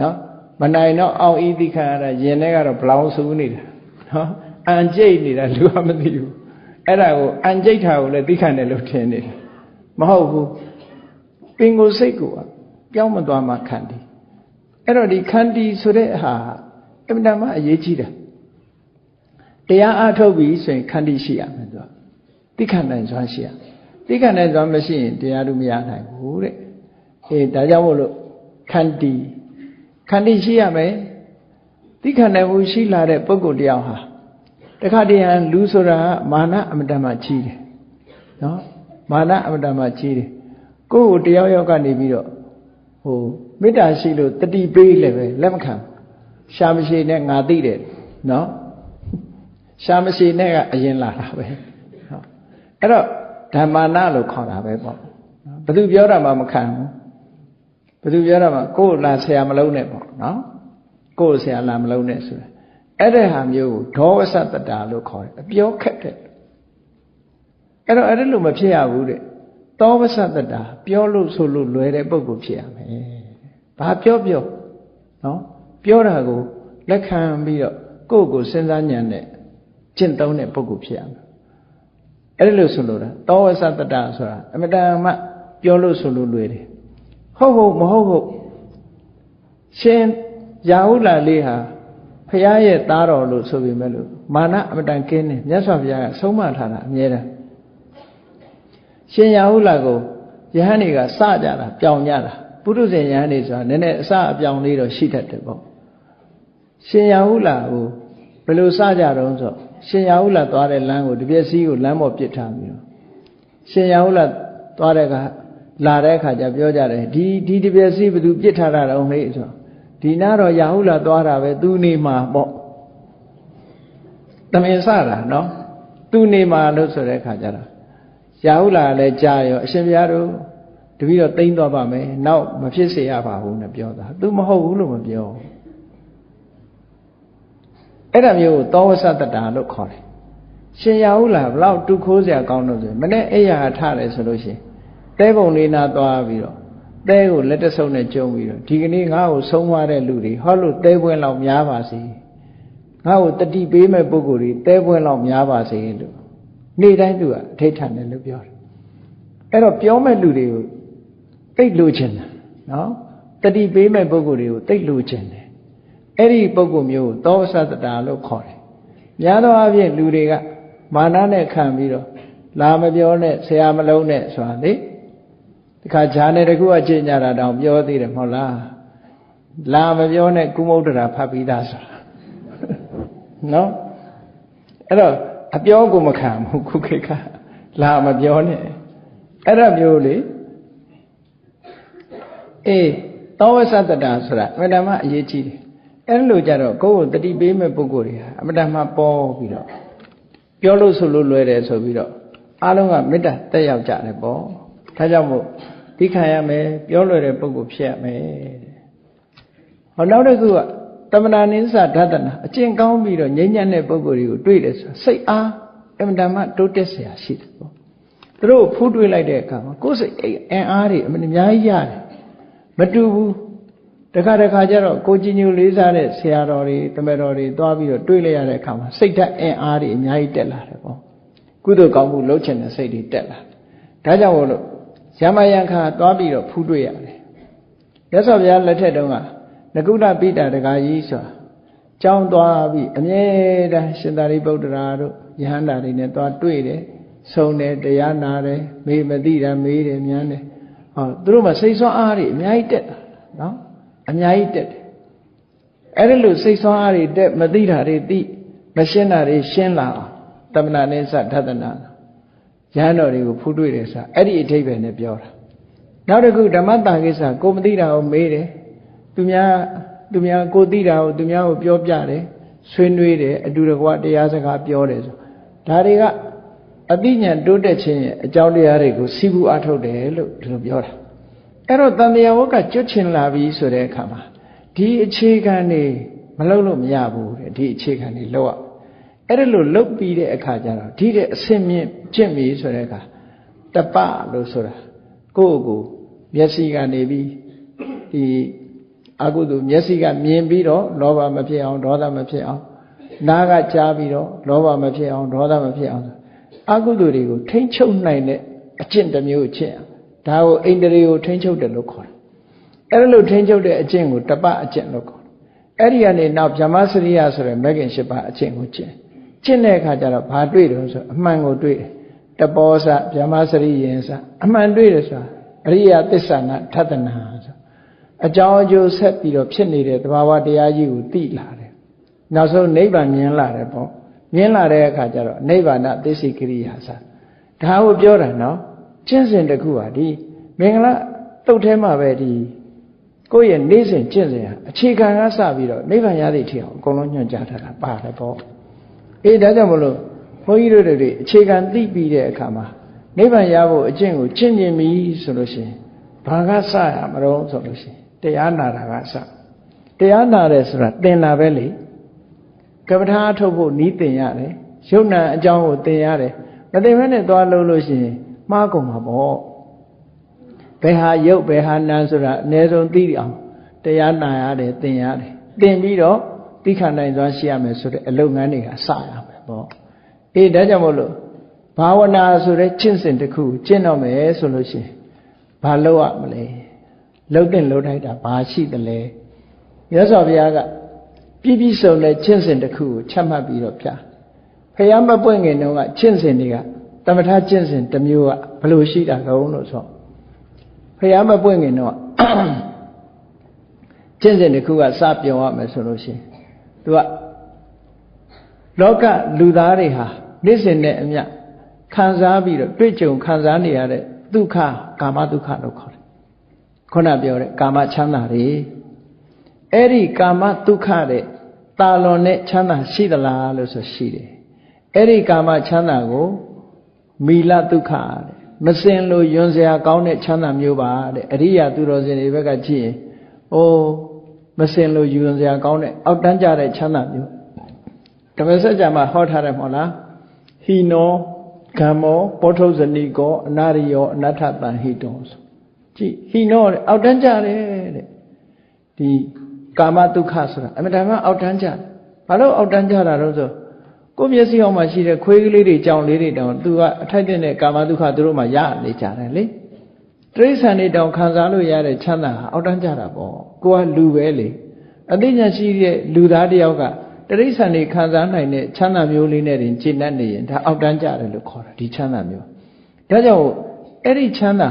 နော်မနိုင်တော့အောင်ဤသိခံရတာယင်ထဲကတော့ဘလောင်ဆူနေတာနော်အန်ကျိတ်နေတာလူကမသိဘူးအဲ့ဒါကိုအန်ကျိတ်တာကိုလည်းသိခံတယ်လို့ထင်နေတယ်မဟုတ်ဘူးပင်ကိုယ်စိတ်ကိုပြောင်းမသွားမှခန္တီအဲ့တော့ဒီခန္တီဆိုတဲ့ဟာအမှန်တမ်းအရေးကြီးတယ်တရားအားထုတ်ပြီးဆိုရင်ခန္တီရှိရမယ်သူကသိခံနိုင်စွမ်းရှိရသိခံနိုင်စွမ်းမရှိရင်တရားတို့မရနိုင်ဘူးတဲ့ဒါကြောင့်မို့လို့ခန္တီရှိရမယ်သိခံနိုင်မှုရှိလာတဲ့ပုဂ္ဂိုလ်တယောက်ဟာတခါတည်းဟန်လူဆိုတာမာနအမတန်မှကြီးတယ်နော်မာနအမတန်မှကြီးတယ်ကိုယ့်ကိုတယောက်ယောက်ကနေပြီးတော့မေတ္တာရှိလို့တတိပေးလည်းပဲလက်မခံရှာမရှိနဲ့ငါသိတယ်နော်ရှာမရှိနဲ့ကအရင်လာတာပဲဟုတ်အဲ့တော့ဓမ္မာနလို့ခေါ်တာပဲပေါ့ဘယ်သူပြောတာမှမခံဘူးဘယ်သူပြောတာမှကိုယ်လာဆရာမလုံးနဲ့ပေါ့နော်ကိုယ်ဆရာလာမလုံးနဲ့ဆိုတာအဲ့ဒီဟာမျိုးကိုဒေါဝဆတ္တတာလို့ခေါ်တယ်အပြောခက်တဲ့အဲ့တော့အဲ့ဒါလို့မဖြစ်ရဘူးတဲ့သောဝဆတ္တတာပြောလို့ဆိုလို့လွယ်တဲ့ပုဂ္ဂိုလ်ဖြစ်ရမယ်ဘာပြောနော်ပြောတာကိုလက်ခံပြီးတော့ကိုယ့်ကိုစဉ်းစားဉာဏ်နဲ့ကျင့်သုံးတဲ့ပုဂ္ဂိုလ်ဖြစ်ရမယ်အဲ့ဒါလို့ဆိုလို့တာသောဝဆတ္တတာဆိုတာအမတန်မှပြောလို့ဆိုလို့လွယ်တယ်ဟုတ်မဟုတ်ရှင်ရာဟုလာလေးဟာဖရာရဲ့သားတော်လို့ဆိုပေမဲ့လို့မာနအမတန်ကင်းတယ်မြတ်စွာဘုရားကဆုံးမထားတာအမြဲတမ်းရှင်ရာဟုလာကိုယဟန်တွေကစကြတာပြောင်ကြတာပုထုဇဉ်ယဟန်တွေဆိုတာနည်းနည်းအစအပြောင်လေးတော့ရှိတတ်တယ်ပေါ့ရှင်ရာဟုလာကိုဘယ်လိုစကြတော့ဆိုရှင်ရာဟုလာသွားတဲ့လမ်းကိုတပြက်စီးကိုလမ်းပေါ်ပစ်ထားပြီးတော့ရှင်ရာဟုလာသွားတဲ့ကလာတဲ့အခါကျပြောကြတယ်ဒီတပြက်စီးဘယ်သူပစ်ထားတာတော့ဟဲ့ဆိုဒီနာတော့ရာဟုလာသွားတာပဲသူနေမှာပေါ့တမင်စတာနော်သူနေမှာလို့ဆိုတဲ့အခါကျတော့ရာဟုလာလည်းကြားရောအရှင်ဘုရားတို့တပည့်တော်တိမ့်သွားပါမယ်နောက်မဖြစ်စေရပါဘူးနဲ့ပြောတာသူမဟုတ်ဘူးလို့မပြောအဲ့ဒါမျိုးကိုသောဝဆတ္တတာလို့ခေါ်တယ်ရှင်ရာဟုလာဘလောက်တူခိုးစရာကောင်းလို့ဆိုမနေ့အိယာထားတယ်ဆိုလို့ရှိရင်တဲပုံလေးနာသွားပြီးတော့တဲကိုလက်တဆုပ်နဲ့ကျုံပြီးတော့ဒီကနေ့ငါ့ကိုဆုံးသွားတဲ့လူတွေဟောလို့တဲပွင့်လောက်များပါစေငါ့ကိုတတိပေးမဲ့ပုဂ္ဂိုလ်တွေတဲပွင့်လောက်များပါစေလို့နေ့တိုင်းသူကအထိတ်ထန်တယ်လို့ပြောတယ်အဲ့တော့ပြောမဲ့လူတွေကိုတိတ်လိုချင်တယ်နော်တတိပေးမဲ့ပုဂ္ဂိုလ်တွေကိုတိတ်လိုချင်တယ်အဲ့ဒီပုဂ္ဂိုလ်မျိုးကိုသောဝဆတ္တတာလို့ခေါ်တယ်များသောအားဖြင့်လူတွေကမာနနဲ့ခံပြီးတော့လာမပြောနဲ့ဆရာမလုံးနဲ့ဆိုတာလေဒီခါဈာနဲ့တကူအကျင့်ကြတာတောင်ပြောသေးတယ်မဟုတ်လားလာမပြောနဲ့ကုမုဒ္ဒရာဖတ်ပြီးသားဆိုတာနော်အဲ့တော့အပြောကိုမခံဘူးခုခေတ်ကလာမပြောနဲ့အဲ့ဒါမျိုးလေသောဝဆတ္တတာဆိုတာအမှန်တမ်းအရေးကြီးတယ်အဲ့လိုကြတော့ကိုယ့်ကိုတတိပေးမဲ့ပုဂ္ဂိုလ်တွေဟာအမှန်တမ်းပေါ်ပြီးတော့ပြောလို့ဆိုလို့လွယ်တယ်ဆိုပြီးတော့အားလုံးကမေတ္တာတက်ရောက်ကြတယ်ပေါ့ဒါကြောင့်မို့သိခံရမယ်ပြောလွယ်တဲ့ပုဂ္ဂိုလ်ဖြစ်ရမယ်ဟောနောက်တစ်ခုကတမနာနိစ္စဓတနာအကျင့်ကောင်းပြီးတော့ငြိမ်းချမ်းတဲ့ပုဂ္ဂိုလ်တွေကိုတွေ့တယ်ဆိုစိတ်အားအမှန်တမ်းတိုးတက်เสียရှိတယ်ပေါ့သူတို့ဖူးတွေးလိုက်တဲ့အခါမှာကိုယ်စိတ်အင်အားတွေအမှန်အများကြီးရတယ်မတူဘူးတခါကျတော့ကိုကြီးညိုလေးစားတဲ့ဆရာတော်တွေတမန်တော်တွေသွားပြီးတော့တွေးလိုက်ရတဲ့အခါမှာစိတ်ဓာတ်အင်အားတွေအများကြီးတက်လာတယ်ပေါ့ကုသိုလ်ကောင်းမှုလုပ်ချင်တဲ့စိတ်တွေတက်လာဒါကြောင့်မို့လို့ရမယံခါသွားပြီးတော့ဖူးတွေ့ရတယ်မြတ်စွာဘုရားလက်ထက်တုန်းကနကုလပိဋကဒကာကြီးဆိုတာကြောင်းသွားပြီးအမြဲတမ်းရှင်သာရိပုတ္တရာတို့ယဟန္တာတွေနဲ့သွားတွေ့တယ်ဆုံတယ်တရားနာတယ်မေးမသိတာမေးတယ်မြန်းတယ်ဟောသူတို့မှစိတ်ဆွမ်းအားတွေအများကြီးတက်တာနော်အများကြီးတက်တယ်အဲ့ဒါလို့စိတ်ဆွမ်းအားတွေတက်မသိတာတွေသိမရှင်းတာတွေရှင်းလာအောင်တမနာနိစ္စဓတနာယဟန်တော်တွေကိုဖူးတွေ့တယ်ဆိုတာအဲ့ဒီအထိပ္ပယ်နဲ့ပြောတာနောက်တစ်ခုဓမ္မတာကိစ္စကိုမသိတာကိုမေးတယ်သူများကိုသိတာကိုသူများကိုပြောပြတယ်ဆွေးနွေးတယ်အတူတကွတရားစကားပြောတယ်ဆိုဒါတွေကအသိဉာဏ်တိုးတက်ခြင်းရဲ့အကြောင်းတရားတွေကိုစီးပူးအားထုတ်တယ်လို့ဒီလိုပြောတာအဲ့တော့တန်တရားဝကကျွတ်ချင်လာပြီဆိုတဲ့အခါမှာဒီအခြေခံတွေမလုပ်လို့မရဘူးတဲ့ဒီအခြေခံတွေလောက်ရ အဲ့ဒါလို့လုတ်ပြီးတဲ့အခါကျတော့ဒီတဲ့အစင်မြင့်ကျင့်ပြီဆိုတဲ့အခါတပလို့ဆိုတာကိုယ့်ကိုမျက်စိကနေပြီးဒီအကုသိုလ်မျက်စိကမြင်ပြီးတော့လောဘမဖြစ်အောင်ဒေါသမဖြစ်အောင်နားကကြားပြီးတော့လောဘမဖြစ်အောင်ဒေါသမဖြစ်အောင်အကုသိုလ်တွေကိုထိမ့်ချုပ်နိုင်တဲ့အကျင့်တစ်မျိုးအကျင့်ဒါကိုအိန္ဒြေကိုထိမ့်ချုပ်တယ်လို့ခေါ်တယ်အဲ့လိုထိမ့်ချုပ်တဲ့အကျင့်ကိုတပအကျင့်လို့ခေါ်တယ်အဲ့ဒီကနေနောက်ဗြဟ္မစရိယဆိုရယ်မဂ္ဂင်၈ပါးအကျင့်ကိုကျင့်တဲ့အခါကျတော့ဘာတွေ့တယ်ဆိုအမှန်ကိုတွေ့တယ်တပောစဗြဟ္မစရိယင်စအမှန်တွေ့တယ်ဆိုတာအရိယသစ္စာနာထသနာဆိုအကြောင်းအကျိုးဆက်ပြီးတော့ဖြစ်နေတဲ့သဘာဝတရားကြီးကိုသိလာတယ်နောက်ဆုံးနိဗ္ဗာန်မြင်လာတယ်ပေါ့မြင်လာတဲ့အခါကျတော့နိဗ္ဗာန်သစ္စိကရိယာစဒါကိုပြောတာနော်ကျင့်စဉ်တစ်ခုဟာဒီမင်္ဂလာတုတ်ထဲမှာပဲဒီကိုယ့်ရဲ့နေ့စဉ်ကျင့်စဉ်ဟာအခြေခံကစပြီးတော့နိဗ္ဗာန်ရသည့်ထီအောင်အကုန်လုံးညွှန်ကြားထားတာပါတယ်ပေါ့အေးဒါကြောင့်မလို့ဘုန်းကြီးတို့တွေအခြေခံသိပြီးတဲ့အခါမှာနိဗ္ဗာန်ရဖို့အကျင့်ကိုကျင့်ကြင်ပြီဆိုလို့ရှိရင်ဘာကစရမလို့ဆိုလို့ရှိရင်တရားနာတာကစတရားနာတယ်ဆိုတာသင်တာပဲလေကပ္ပထာထုတ်ဖို့နီးသင်ရတယ်ယုံနာအကြောင်းကိုသင်ရတယ်မသင်ဘဲနဲ့သွားလို့ရှိရင်မှားကုန်မှာပေါ့ဘယ်ဟာယုတ်ဘယ်ဟာနာဆိုတာအ ਨੇ ဆုံးသိအောင်တရားနာရတယ်သင်ရတယ်သင်ပြီးတော့သိခံနိုင်စွာရှိရမယ်ဆိုတဲ့အလုပ်ငန်းတွေကစရမယ်ပေါ့အေးဒါကြောင့်မို့လို့ဘာဝနာဆိုတဲ့ကျင့်စဉ်တစ်ခုကျင့်တော့မယ်ဆိုလို့ရှိရင်ဘာလုပ်ရမလဲလှုပ်တဲ့လှုပ်ထိုက်တာဘာရှိသလဲမြတ်စွာဘုရားကပြည့်ပြည့်စုံတဲ့ကျင့်စဉ်တစ်ခုကိုချမှတ်ပြီးတော့ပြဖះမပွင့်ခင်တုန်းကကျင့်စဉ်တွေကတမထကျင့်စဉ်တစ်မျိုးကဘယ်လိုရှိတာတုံးလို့ဆိုဖះမပွင့်ခင်တော့ကျင့်စဉ်တစ်ခုကစပြောရမယ်ဆိုလို့ရှိရင်သူကလောကလူသားတွေဟာနေ့စဉ်နဲ့အမျှခံစားပြီးတော့တွေ့ကြုံခံစားနေရတဲ့ဒုက္ခကာမဒုက္ခလို့ခေါ်တယ်ခုနပြောတဲ့ကာမချမ်းသာတွေအဲ့ဒီကာမဒုက္ခတဲ့တာလွန်တဲ့ချမ်းသာရှိသလားလို့ဆိုရှိတယ်အဲ့ဒီကာမချမ်းသာကိုမီလဒုက္ခတဲ့မစင်လို့ယွန်စရာကောင်းတဲ့ချမ်းသာမျိုးပါတဲ့အရိယာသူတော်စင်တွေဘက်ကကြည့်ရင်အိုးမစင်လို့ယွန်စရာကောင်းတဲ့အောက်တန်းကြတဲ့ချမ်းသာမျိုးဓမ္မစကြာမှာဟောထားတယ်မဟုတ်လားဟိနောကမ္မောပောထုဇဏိကောအနာရိယောအနတ္ထတံဟိတောဆိုကြည့်ဟိနောအောက်တန်းကြတယ်တဲ့ဒီကာမဒုက္ခဆိုတာအမှန်တမ်းအောက်တန်းကြဘာလို့အောက်တန်းကြတာတော့ဆိုကိုယ့်မျက်စိအောက်မှာရှိတဲ့ခွေးကလေးတွေကြောင်လေးတွေတောင်သူကအထိုက်တဲ့ကာမဒုက္ခသူတို့မှရနေကြတယ်လေတိရစ္ဆာန်တွေတောင်ခံစားလို့ရတဲ့ချမ်းသာဟာအောက်တန်းကြတာပေါ့ကိုကလူပဲလေအသိဉာဏ်ရှိတဲ့လူသားတယောက်ကတိရစ္ဆာန်တွေခံစားနိုင်တဲ့ချမ်းသာမျိုးလေးနဲ့တင်ကျင့်တတ်နေရင်ဒါအောက်တန်းကြတယ်လို့ခေါ်တာဒီချမ်းသာမျိုးဒါကြောင့်အဲ့ဒီချမ်းသာ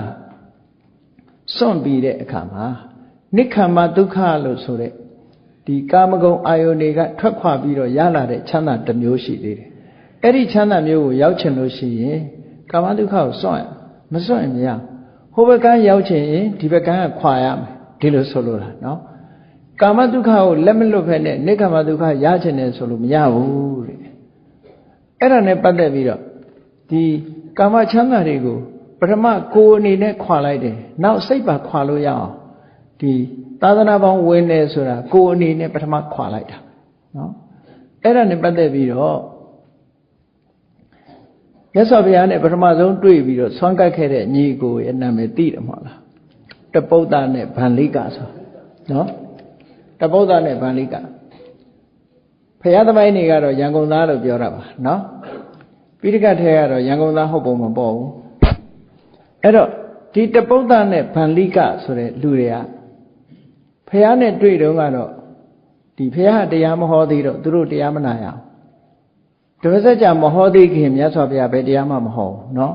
စွန့်ပြီးတဲ့အခါမှာနိက္ခမဒုက္ခလို့ဆိုတဲ့ဒီကာမဂုဏ်အာယုန်တွေကထွက်ခွာပြီးတော့ရလာတဲ့ချမ်းသာတစ်မျိုးရှိသေးတယ်အဲ့ဒီချမ်းသာမျိုးကိုရောက်ချင်လို့ရှိရင်ကာမဒုက္ခကိုစွန့်ရမစွန့်ရင်မရဟိုဘက်ကရောက်ချင်ရင်ဒီဘက်ကခွာရမယ်ဒီလိုဆိုလိုတာနော်ကာမဒုက္ခကိုလက်မလွတ်ဖက်နဲ့နိက္ခမဒုက္ခရချင်တယ်ဆိုလို့မရဘူးတဲ့အဲ့ဒါနဲ့ပတ်သက်ပြီးတော့ဒီကာမချမ်းသာတွေကိုပထမကိုယ်အနေနဲ့ခွာလိုက်တယ်နောက်စိတ်ပါခွာလို့ရအောင်ဒီသာသနာပေါင်းဝင်တယ်ဆိုတာကိုယ်အနေနဲ့ပထမခွာလိုက်တာနော်အဲ့ဒါနဲ့ပတ်သက်ပြီးတော့မြတ်စွာဘုရားနဲ့ပထမဆုံးတွေ့ပြီးတော့ဆွမ်းကပ်ခဲ့တဲ့ညီကိုရဲ့နာမည်သိတယ်မဟုတ်လားတပုဒ္ဒနဲ့ဗန္လိကဆိုနော်တပုဒ္ဒနဲ့ဗန္လိကဘုရားသမိုင်းတွေကတော့ရန်ကုန်သားလို့ပြောတာပါနော်ပိဋကတ်ထဲကတော့ရန်ကုန်သားဟုတ်ပုံမပေါ်ဘူးအဲ့တော့ဒီတပုဒ္ဒနဲ့ဗန္လိကဆိုတဲ့လူတွေကဖះနဲ့တွေ့တုန်းကတော့ဒီဖះတရားမဟောသေးတော့သူတို့တရားမနာရအောင်တပည့်ဆက်ကြမဟောသေးခင်မြတ်စွာဘုရားပဲတရားမှမဟောဘူးเนาะ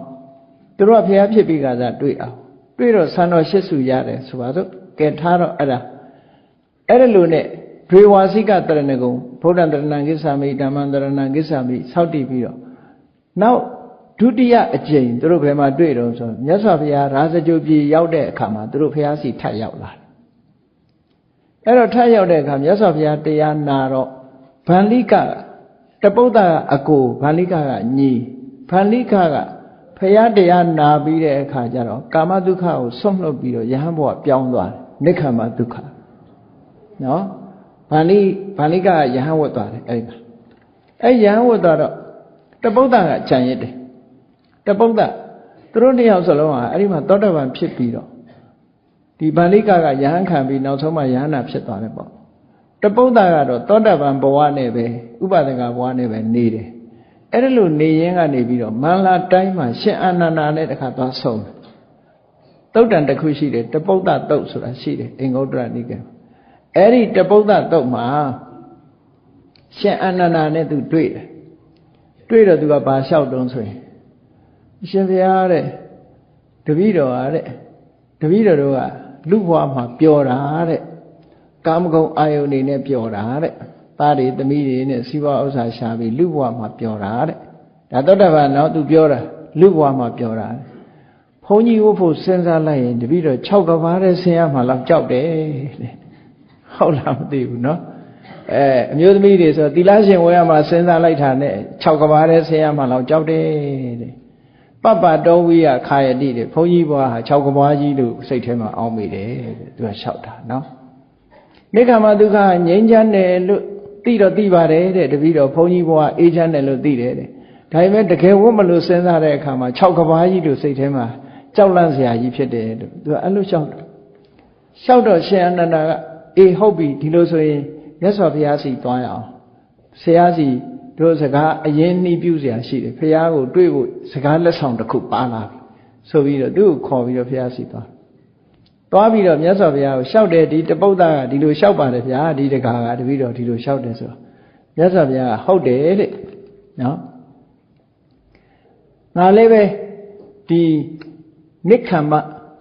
သူတို့ကဖះဖြစ်ပြီးကစားတွေ့အောင်တွေ့တော့ဆံတော်ရှစ်စုရတယ်ဆိုပါစို့ကဲထားတော့အဲ့ဒါလိုနဲ့ဒွေဝါစိကတရဏဂုံဗုဒ္ဓံတရဏံကိစ္ဆာမိဓမ္မံတရဏံကိစ္ဆာမိဆောက်တည်ပြီးတော့နောက်ဒုတိယအကြိမ်သူတို့ဘယ်မှာတွေ့တော့ဆိုမြတ်စွာဘုရားရာဇဂိုပြည်ရောက်တဲ့အခါမှာသူတို့ဖះစီထပ်ရောက်လာအဲ့တော့ထပ်ရောက်တဲ့အခါမြတ်စွာဘုရားတရားနာတော့ဗန္လိကတပုဒ္ဒကအကိုဗန္လိကကညီဗန္လိကကဖရာတရားနာပြီးတဲ့အခါကျတော့ကာမဒုက္ခကိုဆွန့်လွတ်ပြီးတော့ယဟန်ဘဝပြောင်းသွားတယ်နိက္ခမဒုက္ခနော်ဗန္လိကယဟန်ဝတ်သွားတယ်အဲ့ ရဟန်းဝတ်သွားတော့တပုဒ္ဒကကြံရစ်တယ်တပုဒ္ဒသူတို့နှစ်ယောက်စလုံးဟာအဲ့ဒီမှာသောတပန်ဖြစ်ပြီးတော့ဒီဗန္ဓိကရဟန်းခံပြီးနောက်ဆုံးမှယဟန္တာဖြစ်သွားတယ်ပေါ့တပုဒ္ဒကတော့သောတပန်ဘဝနဲ့ပဲဥပဒကဘဝနဲ့ပဲနေတယ်အဲ့ဒါလို့နေရင်းကနေပြီးတော့မန္လာတိုင်းမှာရှင်အာနန္ဒာနဲ့တခါသွားဆုံးသုတ်တန်တစ်ခုရှိတယ်တပုဒ္ဒသုတ်ဆိုတာရှိတယ်အင်္ဂုတ္တရနိကေအဲ့ဒီတပုဒ္ဒသုတ်မှာရှင်အာနန္ဒာနဲ့သူတွေ့တယ်တွေ့တော့သူကဘာလျှောက်တုံးဆိုရင်ရှင်ဘုရားတဲ့တပည့်တော်ကတို့ကလူဘဝမှာပျော်တာတဲ့ကာမဂုဏ်အာယုန်နေနဲ့ပျော်တာတဲ့သားတွေသမီးတွေနဲ့စီးပွားဥစ္စာရှာပြီးလူဘဝမှာပျော်တာတဲ့ဒါသောတပန်တော့သူပြောတာလူဘဝမှာပျော်တာဘုန်းကြီးဝတ်ဖို့စဉ်းစားလိုက်ရင်တပည့်တော်6ကဘာတဲ့ဆင်းရမှာလောက်ကြောက်တယ်တဲ့ဟုတ်လားမသိဘူးเนาะအမျိုးသမီးတွေဆိုသီလရှင်ဝဲရမှာစဉ်းစားလိုက်တာနဲ့6ကဘာတဲ့ဆင်းရမှာလောက်ကြောက်တယ်တဲ့ပပတောဝိယခာယတိတဲ့ဘုန်းကြီးဘွားဟာ6ကဘာကြီးလို့စိတ်ထဲမှာအောင်းမိတယ်တဲ့သူကလျှောက်တာเนาะနိက္ခမဒုက္ခငြိမ်းချမ်းတယ်လို့သိတော့သိပါတယ်တဲ့တပည့်တော်ဘုန်းကြီးဘွားအေးချမ်းတယ်လို့သိတယ်တဲ့ဒါပေမဲ့တကယ်ဝတ်မလို့စဉ်းစားတဲ့အခါမှာ6ကဘာကြီးလို့စိတ်ထဲမှာကြောက်လန့်စရာကြီးဖြစ်တယ်လို့သူကအဲ့လိုလျှောက်တော့ရှင်အာနန္ဒာကအေးဟုတ်ပြီဒီလိုဆိုရင်မြတ်စွာဘုရားစီသွားရအောင်ဆရာစီတို့စကားအရင်နှီးပြူစရာရှိတယ်ဘုရားကိုတွေ့ဖို့စကားလက်ဆောင်တစ်ခုပါလာပြီဆိုပြီးတော့သူ့ကိုခေါ်ပြီးတော့ဘုရားစီသွားပြီးတော့မြတ်စွာဘုရားကိုလျှောက်တယ်ဒီတပုဒ္ဒကဒီလိုလျှောက်ပါတယ်ဗျာဒီတကားကတပည့်တော်ဒီလိုလျှောက်တယ်ဆိုတော့မြတ်စွာဘုရားကဟုတ်တယ်တဲ့နော်ငါလည်းပဲဒီနိက္ခမ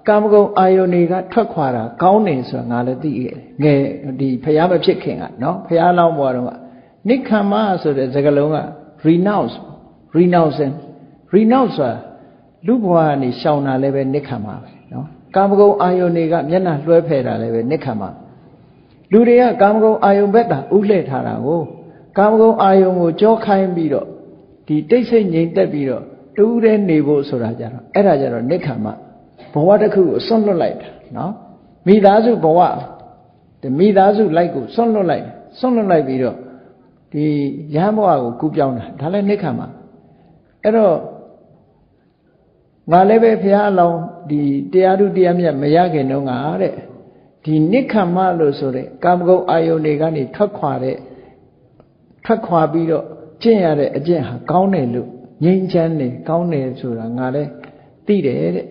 ကာမဂုဏ်အာယုန်တွေကထွက်ခွာတာကောင်းတယ်ဆိုတာငါလည်းသိခဲ့ငယ်ဒီဖျားမဖြစ်ခင်ကနော်ဖျားလောင်းဘွားတော့ကနိက္ခမဆိုတဲ့စကားလုံးက renounce ဆိုတာလူဘွားကနေရှောင်တာလည်းပဲနိက္ခမပဲနော်ကာမဂုဏ်အာယုန်တွေကမျက်နှာလွှဲဖယ်တာလည်းပဲနိက္ခမလူတွေကကာမဂုဏ်အာယုန်ဘက်သာဥလှည့်ထားတာကိုကာမဂုဏ်အာယုန်ကိုကြောခိုင်းပြီးတော့ဒီတိတ်ဆိတ်ငြိမ်သက်ပြီးတော့တူးတဲ့နေဖို့ဆိုတာကြတော့အဲ့ဒါကြတော့နိက္ခမဘဝတစ်ခုကိုစွန့်လွတ်လိုက်တာနော်မိသားစုဘဝဒီမိသားစုလိုက်ကိုစွန့်လွတ်လိုက်ပြီးတော့ဒီရဟန်းဘဝကိုကူးပြောင်းတာဒါလည်းနိက္ခမအဲ့တော့ငါလည်းပဲဘုရားအလောင်းဒီတရားထုတရားမြတ်မရခင်တုန်းကတဲ့ဒီနိက္ခမလို့ဆိုတဲ့ကာမဂုဏ်အာယုန်တွေကနေထွက်ခွာပြီးတော့ကျင့်ရတဲ့အကျင့်ဟာကောင်းတယ်လို့ငြိမ်းချမ်းတယ်ကောင်းတယ်ဆိုတာငါလည်းသိတယ်တဲ့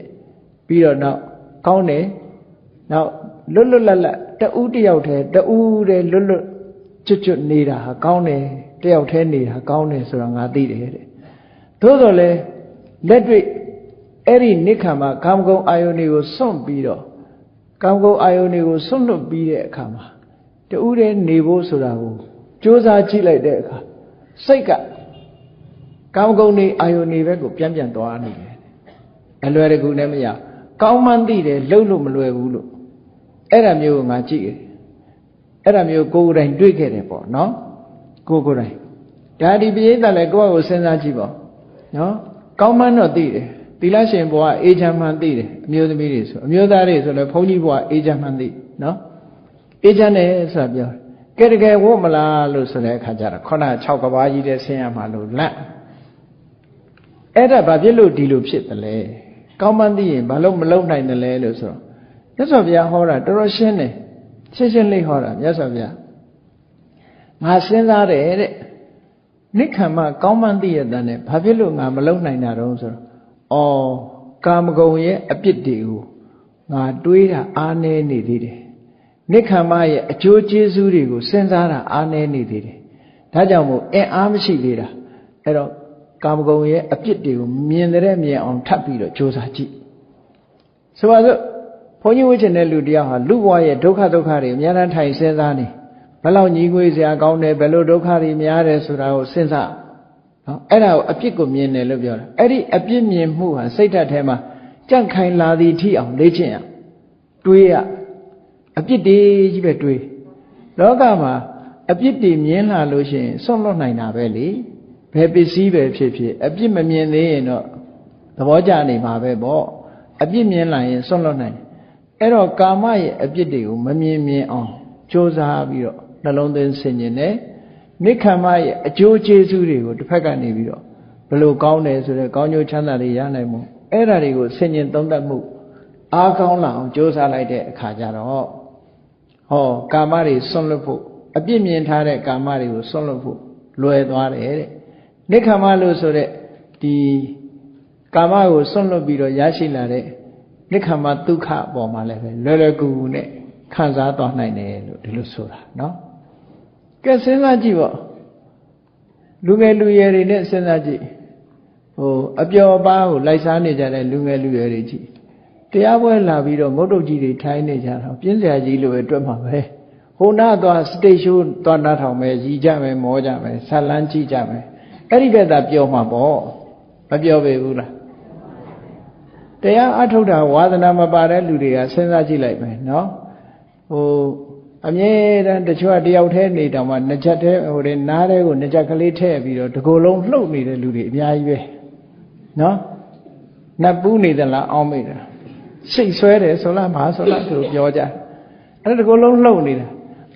ပြီးတော့နောက်ကောင်းတယ်နောက်လွတ်လွတ်လပ်လပ်တူးတယောက်တည်းလွတ်လွတ်ကျွတ်နေတာဟာကောင်းတယ်တယောက်တည်းနေတာကောင်းတယ်ဆိုတာငါသိတယ်တဲ့သို့တော်လည်းလက်တွေ့အဲ့ဒီနိက္ခမကာမဂုဏ်အာယုန်တွေကိုစွန့်ပြီးတော့ကာမဂုဏ်အာယုန်တွေကိုစွန့်လွတ်ပြီးတဲ့အခါမှာတူးတည်းနေဖို့ဆိုတာကိုကြိုးစားကြည့်လိုက်တဲ့အခါစိတ်ကကာမဂုဏ်တွေအာယုန်တွေဘက်ကိုပြန်သွားနေတယ်အလွယ်တကူနဲ့မရကောင်းမှန်းသိတယ်လှုပ်လို့မလွယ်ဘူးလို့အဲ့ဒါမျိုးကိုငါကြည့်တယ်အဲ့ဒါမျိုးကိုယ်တိုင်တွေ့ခဲ့တယ်ပေါ့နော်ကိုယ်တိုင်ဒါဒီပိဋကလည်းကိုယ့်ကိုစဉ်းစားကြည့်ပေါ့နော်ကောင်းမှန်းတော့သိတယ်သီလရှင်ဘဝအေးချမ်းမှန်းသိတယ်အမျိုးသမီးတွေဆိုအမျိုးသားတွေဆိုလည်းဘုန်းကြီးဘဝအေးချမ်းမှန်းသိနော်အေးချမ်းတယ်ဆိုတာပြောတယ်တကယ်ဝတ်မလားလို့ဆိုတဲ့အခါကျတော့ခုန6ကဘာကြီးတဲ့ဆင်းရမှာလို့လန့်အဲ့ဒါဘာဖြစ်လို့ဒီလိုဖြစ်တယ်လဲကောင်းမှန်းသိရင်ဘာလို့မလုံနိုင်တယ်လဲလို့ဆိုတော့မြတ်စွာဘုရားဟောတာတော်တော်ရှင်းတယ်ရှင်းလေးဟောတာမြတ်စွာဘုရားငါစဉ်းစားတယ်တဲ့နိက္ခမကောင်းမှန်းသိရတဲ့နဲ့ဘာဖြစ်လို့ငါမလုံနိုင်တာတုံးဆိုတော့ကာမဂုဏ်ရဲ့အပြစ်တွေကိုငါတွေးတာအားနည်းနေသေးတယ်နိက္ခမရဲ့အကျိုးကျေးဇူးတွေကိုစဉ်းစားတာအားနည်းနေသေးတယ်ဒါကြောင့်မို့အင်အားမရှိသေးတာအဲ့တော့ကာမဂုဏ်ရဲ့အပြစ်တွေကိုမြင်တဲ့မြင်အောင်ထပ်ပြီးတော့ကြိုးစားကြည့်ဆိုပါစို့ဘုန်းကြီးဝိချင်တဲ့လူတရားဟာလူဘဝရဲ့ဒုက္ခတွေအများအားထိုင်စဉ်းစားနေဘယ်လောက်ညီငွေစရာကောင်းတယ်ဘယ်လိုဒုက္ခတွေများတယ်ဆိုတာကိုစဉ်းစားနော်အဲ့ဒါကိုအပြစ်ကိုမြင်တယ်လို့ပြောတာအဲ့ဒီအပြစ်မြင်မှုဟာစိတ်ဓာတ်ထဲမှာကြန့်ခိုင်လာသည်ထိအောင်လေ့ကျင့်ရတွေးရအပြစ်တွေကြီးပဲတွေးလောကမှာအပြစ်တွေမြင်လာလို့ရှိရင်စွန့်လွတ်နိုင်တာပဲလေဘယ်ပစ္စည်းပဲဖြစ်ဖြစ်အပြစ်မမြင်သေးရင်တော့သဘောကျနေမှာပဲပေါ့အပြစ်မြင်လာရင်စွန့်လွတ်နိုင်အဲ့တော့ကာမရဲ့အပြစ်တွေကိုမမြင်အောင်ကြိုးစားပြီးတော့နှလုံးသွင်းဆင်ခြင်တယ် နိခမ္မရဲ့အကျိုးကျေးဇူးတွေကိုတစ်ဖက်ကနေပြီးတော့ဘယ်လိုကောင်းတယ်ဆိုတဲ့ကောင်းကျိုးချမ်းသာတွေရနိုင်မှုအဲ့ဒါတွေကိုဆင်ញင်သုံးသပ်မှုအားကောင်းလာအောင်ကြိုးစားလိုက်တဲ့အခါကျတော့ဟောကာမတွေဆွန့်လွတ်ဖို့အပြစ်မြင်ထားတဲ့ကာမတွေကိုဆွန့်လွတ်ဖို့လွယ်သွားတယ်တဲ့နိခမ္မလို့ဆိုတဲ့ဒီကာမကိုဆွန့်လွတ်ပြီးတော့ရရှိလာတဲ့နိခမ္မဒုက္ခအပေါ်မှာလည်းပဲလွယ်လွယ်ကူကူနဲ့ခံစားသွားနိုင်တယ်လို့ဒီလိုဆိုတာနော်ကဲစဉ်းစားကြည့်ပေါ့လူငယ်လူရွယ်တွေနဲ့စဉ်းစားကြည့်အပျော်ပါးကိုလိုက်စားနေကြတဲ့လူငယ်လူရွယ်တွေကြည့်တရားပွဲလာပြီးတော့မုတ်တုတ်ကြီးတွေထိုင်းနေကြတာပြင်းစရာကြီးလို့ပဲတွက်မှာပဲဟိုနာသွားစတိတ်ရှိုးသွားနားထောင်မယ်ရီကြမယ်မောကြမယ်ဆလန်းကြည့်ကြမယ်အဲ့ဒီဘက်သာပျော်မှာပေါ့မပျော်ပေဘူးလားတရားအထုတ်တာဝါသနာမပါတဲ့လူတွေကစဉ်းစားကြည့်လိုက်မယ်နော်အမြဲတမ်းတချို့ကတယောက်တည်းနေတောင်မှနှစ်ချက်တည်းနားတဲ့ကိုနှစ်ချက်ကလေးထည့်ပြီးတော့ဒီကိုယ်လုံးလှုပ်နေတဲ့လူတွေအများကြီးပဲနော်နတ်ပူးနေသလားအောင်းမိတာစိတ်ဆွဲတယ်ဆိုလားမဆိုလားသူပြောကြအဲ့ဒီကိုယ်လုံးလှုပ်နေတာ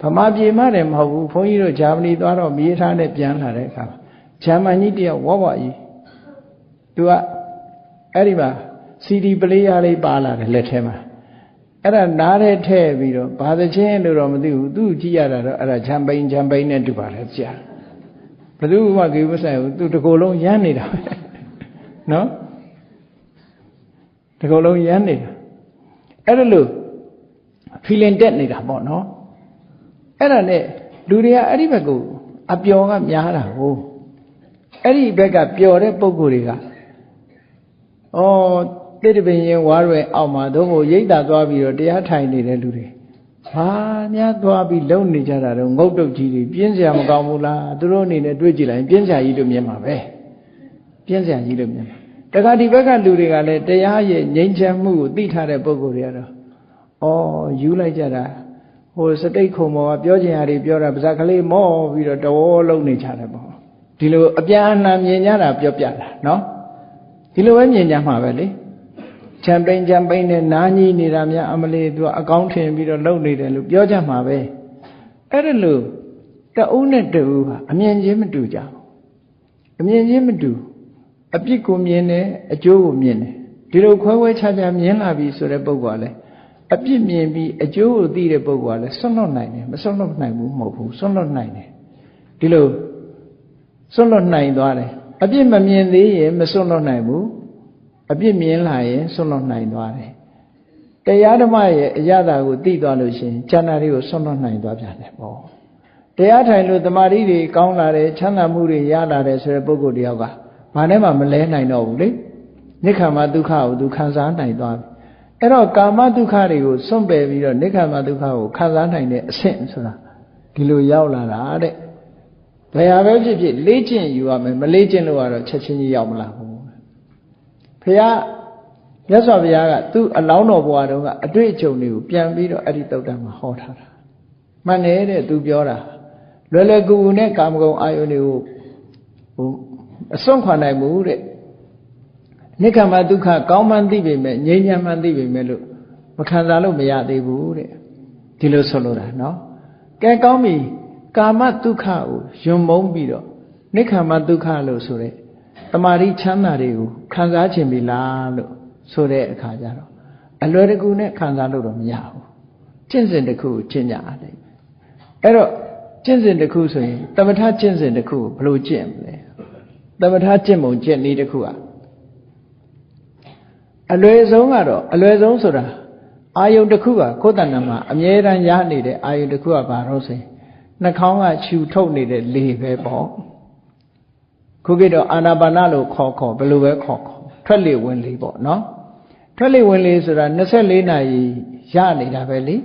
ဗမာပြည်မှတယ်မဟုတ်ဘူးဘုန်းကြီးတို့ဂျာမနီသွားတော့မြေထားနဲ့ပြန်လာတဲ့အခါဂျာမန်ကြီးတယောက်ဝဝကြီးသူကအဲ့ဒီမှာCD ပလေးယားလေးပါလာတယ်လက်ထဲမှာအဲ့ဒါနားထဲထည့်ပြီးတော့ဘာသချင်းလို့တော့မသိဘူးသူ့ကြည့်ရတာတော့အဲ့ဒါချမ်ပိန်းနဲ့တူပါတယ်ကြာဘယ်သူမှကြည့်မဆိုင်ဘူးသူတကိုယ်လုံးရမ်းနေတာပဲနော်တကိုယ်လုံးရမ်းနေတာအဲ့ဒါလို့ feeling တက်နေတာပေါ့နော်အဲ့ဒါနဲ့လူတွေကအဲ့ဒီဘက်ကိုအပျော်ကများတာကိုအဲ့ဒီဘက်ကပျော်တဲ့ပုံကိုယ်တွေကတိတပင်ရင်ဝါရွယ်အောက်မှာတို့ကိုရိတ်တာသွားပြီးတော့တရားထိုင်နေတဲ့လူတွေဘာများသွားပြီးလုံနေကြတာတော့ငုတ်တုတ်ကြီးတွေပြင်းစရာမကောင်းဘူးလားသူတို့အနေနဲ့တွေးကြည့်လိုက်ပြင်းစရာကြီးလို့မြင်မှာပဲပြင်းစရာကြီးလို့မြင်မှာတခါဒီဘက်ကလူတွေကလည်းတရားရဲ့ငြိမ်းချမ်းမှုကိုသိထားတဲ့ပုဂ္ဂိုလ်တွေကတော့ယူလိုက်ကြတာစတိတ်ခုံပေါ်ကပြောချင်ရတွေပြောတာပါဇက်ကလေးမောပြီးတော့တဝောလုံးနေကြတယ်ပေါ့ဒီလိုအပြန်အလှန်မြင်ကြတာပြောပြတာနော်ဒီလိုပဲမြင်ကြမှာပဲလေချမ်ပိန်းနဲ့နားကြီးနေတာများအမလေးသူကအကောင်းထင်ပြီးတော့လုံနေတယ်လို့ပြောကြမှာပဲအဲ့ဒါလို့တအုပ်နဲ့တအုပ်ဟာအမြင်ချင်းမတူကြဘူးအမြင်ချင်းမတူအပြစ်ကိုမြင်တယ်အကျိုးကိုမြင်တယ်ဒီလိုခွဲခြားမြင်လာပြီဆိုတဲ့ပုဂ္ဂိုလ်ကလည်းအပြစ်မြင်ပြီးအကျိုးကိုသိတဲ့ပုဂ္ဂိုလ်ကလည်းဆွန့်လွတ်နိုင်တယ်မဆွန့်လွတ်နိုင်ဘူးမဟုတ်ဘူးဆွန့်လွတ်နိုင်တယ်ဒီလိုဆွန့်လွတ်နိုင်သွားတယ်အပြစ်မမြင်သေးရင်မဆွန့်လွတ်နိုင်ဘူးအပြစ်မြင်လာရင်ဆွန့်လွတ်နိုင်သွားတယ်တရားဓမ္မရဲ့အရာတာကိုသိသွားလို့ရှိရင်ဉာဏ်တွေကိုဆွန့်လွတ်နိုင်သွားပြန်တယ်ပေါ့တရားထိုင်လို့တမာတိတွေကောင်းလာတယ်ချမ်းသာမှုတွေရလာတယ်ဆိုတဲ့ပုဂ္ဂိုလ်တယောက်ကဘာနဲ့မှမလဲနိုင်တော့ဘူးလေနိခမ္မဒုက္ခကိုသူခံစားနိုင်သွားပြီအဲ့တော့ကာမဒုက္ခတွေကိုစွန့်ပယ်ပြီးတော့နိခမ္မဒုက္ခကိုခံစားနိုင်တဲ့အဆင့်ဆိုတာဒီလိုရောက်လာတာတဲ့ဘယ်ဟာပဲဖြစ်ဖြစ်လေ့ကျင့်ယူရမယ်မလေ့ကျင့်လို့ကတော့ချက်ချင်းကြီးရောက်မလာဘူးဘုရားမြတ်စွာဘုရားကသူ့အလောင်းတော်ဘဝတုန်းကအတွေ့အကြုံတွေကိုပြန်ပြီးတော့အဲ့ဒီသုတ်တံမှာဟောထားတာမှန်တယ်တဲ့သူပြောတာလွယ်လွယ်ကူကူနဲ့ကာမဂုဏ်အာယုန်တွေကိုအစွန့်ခွာနိုင်မှုတဲ့နိခမ္မဒုက္ခကောင်းမှန်းသိပေမဲ့ငြိမ်းချမ်းမှန်းသိပေမဲ့လို့မခံစားလို့မရသေးဘူးတဲ့ဒီလိုဆိုလိုတာနော်ကဲကောင်းပြီကာမဒုက္ခကိုယွံမုန်းပြီးတော့နိခမ္မဒုက္ခလို့ဆိုတဲ့တမာတိချမ်းသာတွေကိုခံစားခြင်းပြီလားလို့ဆိုတဲ့အခါကျတော့အလွယ်တကူနဲ့ခံစားလို့တော့မရဘူးကျင့်စဉ်တစ်ခုကိုကျင့်ကြရတယ်အဲ့တော့ကျင့်စဉ်တစ်ခုဆိုရင်သမထကျင့်စဉ်တစ်ခုကိုဘယ်လိုကျင့်မလဲသမထကျင့်ပုံကျင့်နည်းတစ်ခုကအလွယ်ဆုံးကတော့အလွယ်ဆုံးဆိုတာအာယုန်တစ်ခုကကိုယ်တဏ္ဍာမှာအမြဲတမ်းရနေတဲ့အာယုန်တစ်ခုကဘာလို့ဆိုရင်နှာခေါင်းကခြူထုတ်နေတဲ့လေပဲပေါ့ခုကတော့အာနာပါနလို့ခေါ်ဘယ်လိုပဲခေါ်ထွက်လေဝင်လေပေါ့နော်ထွက်လေဝင်လေဆိုတာ24နာရီရနေတာပဲလေ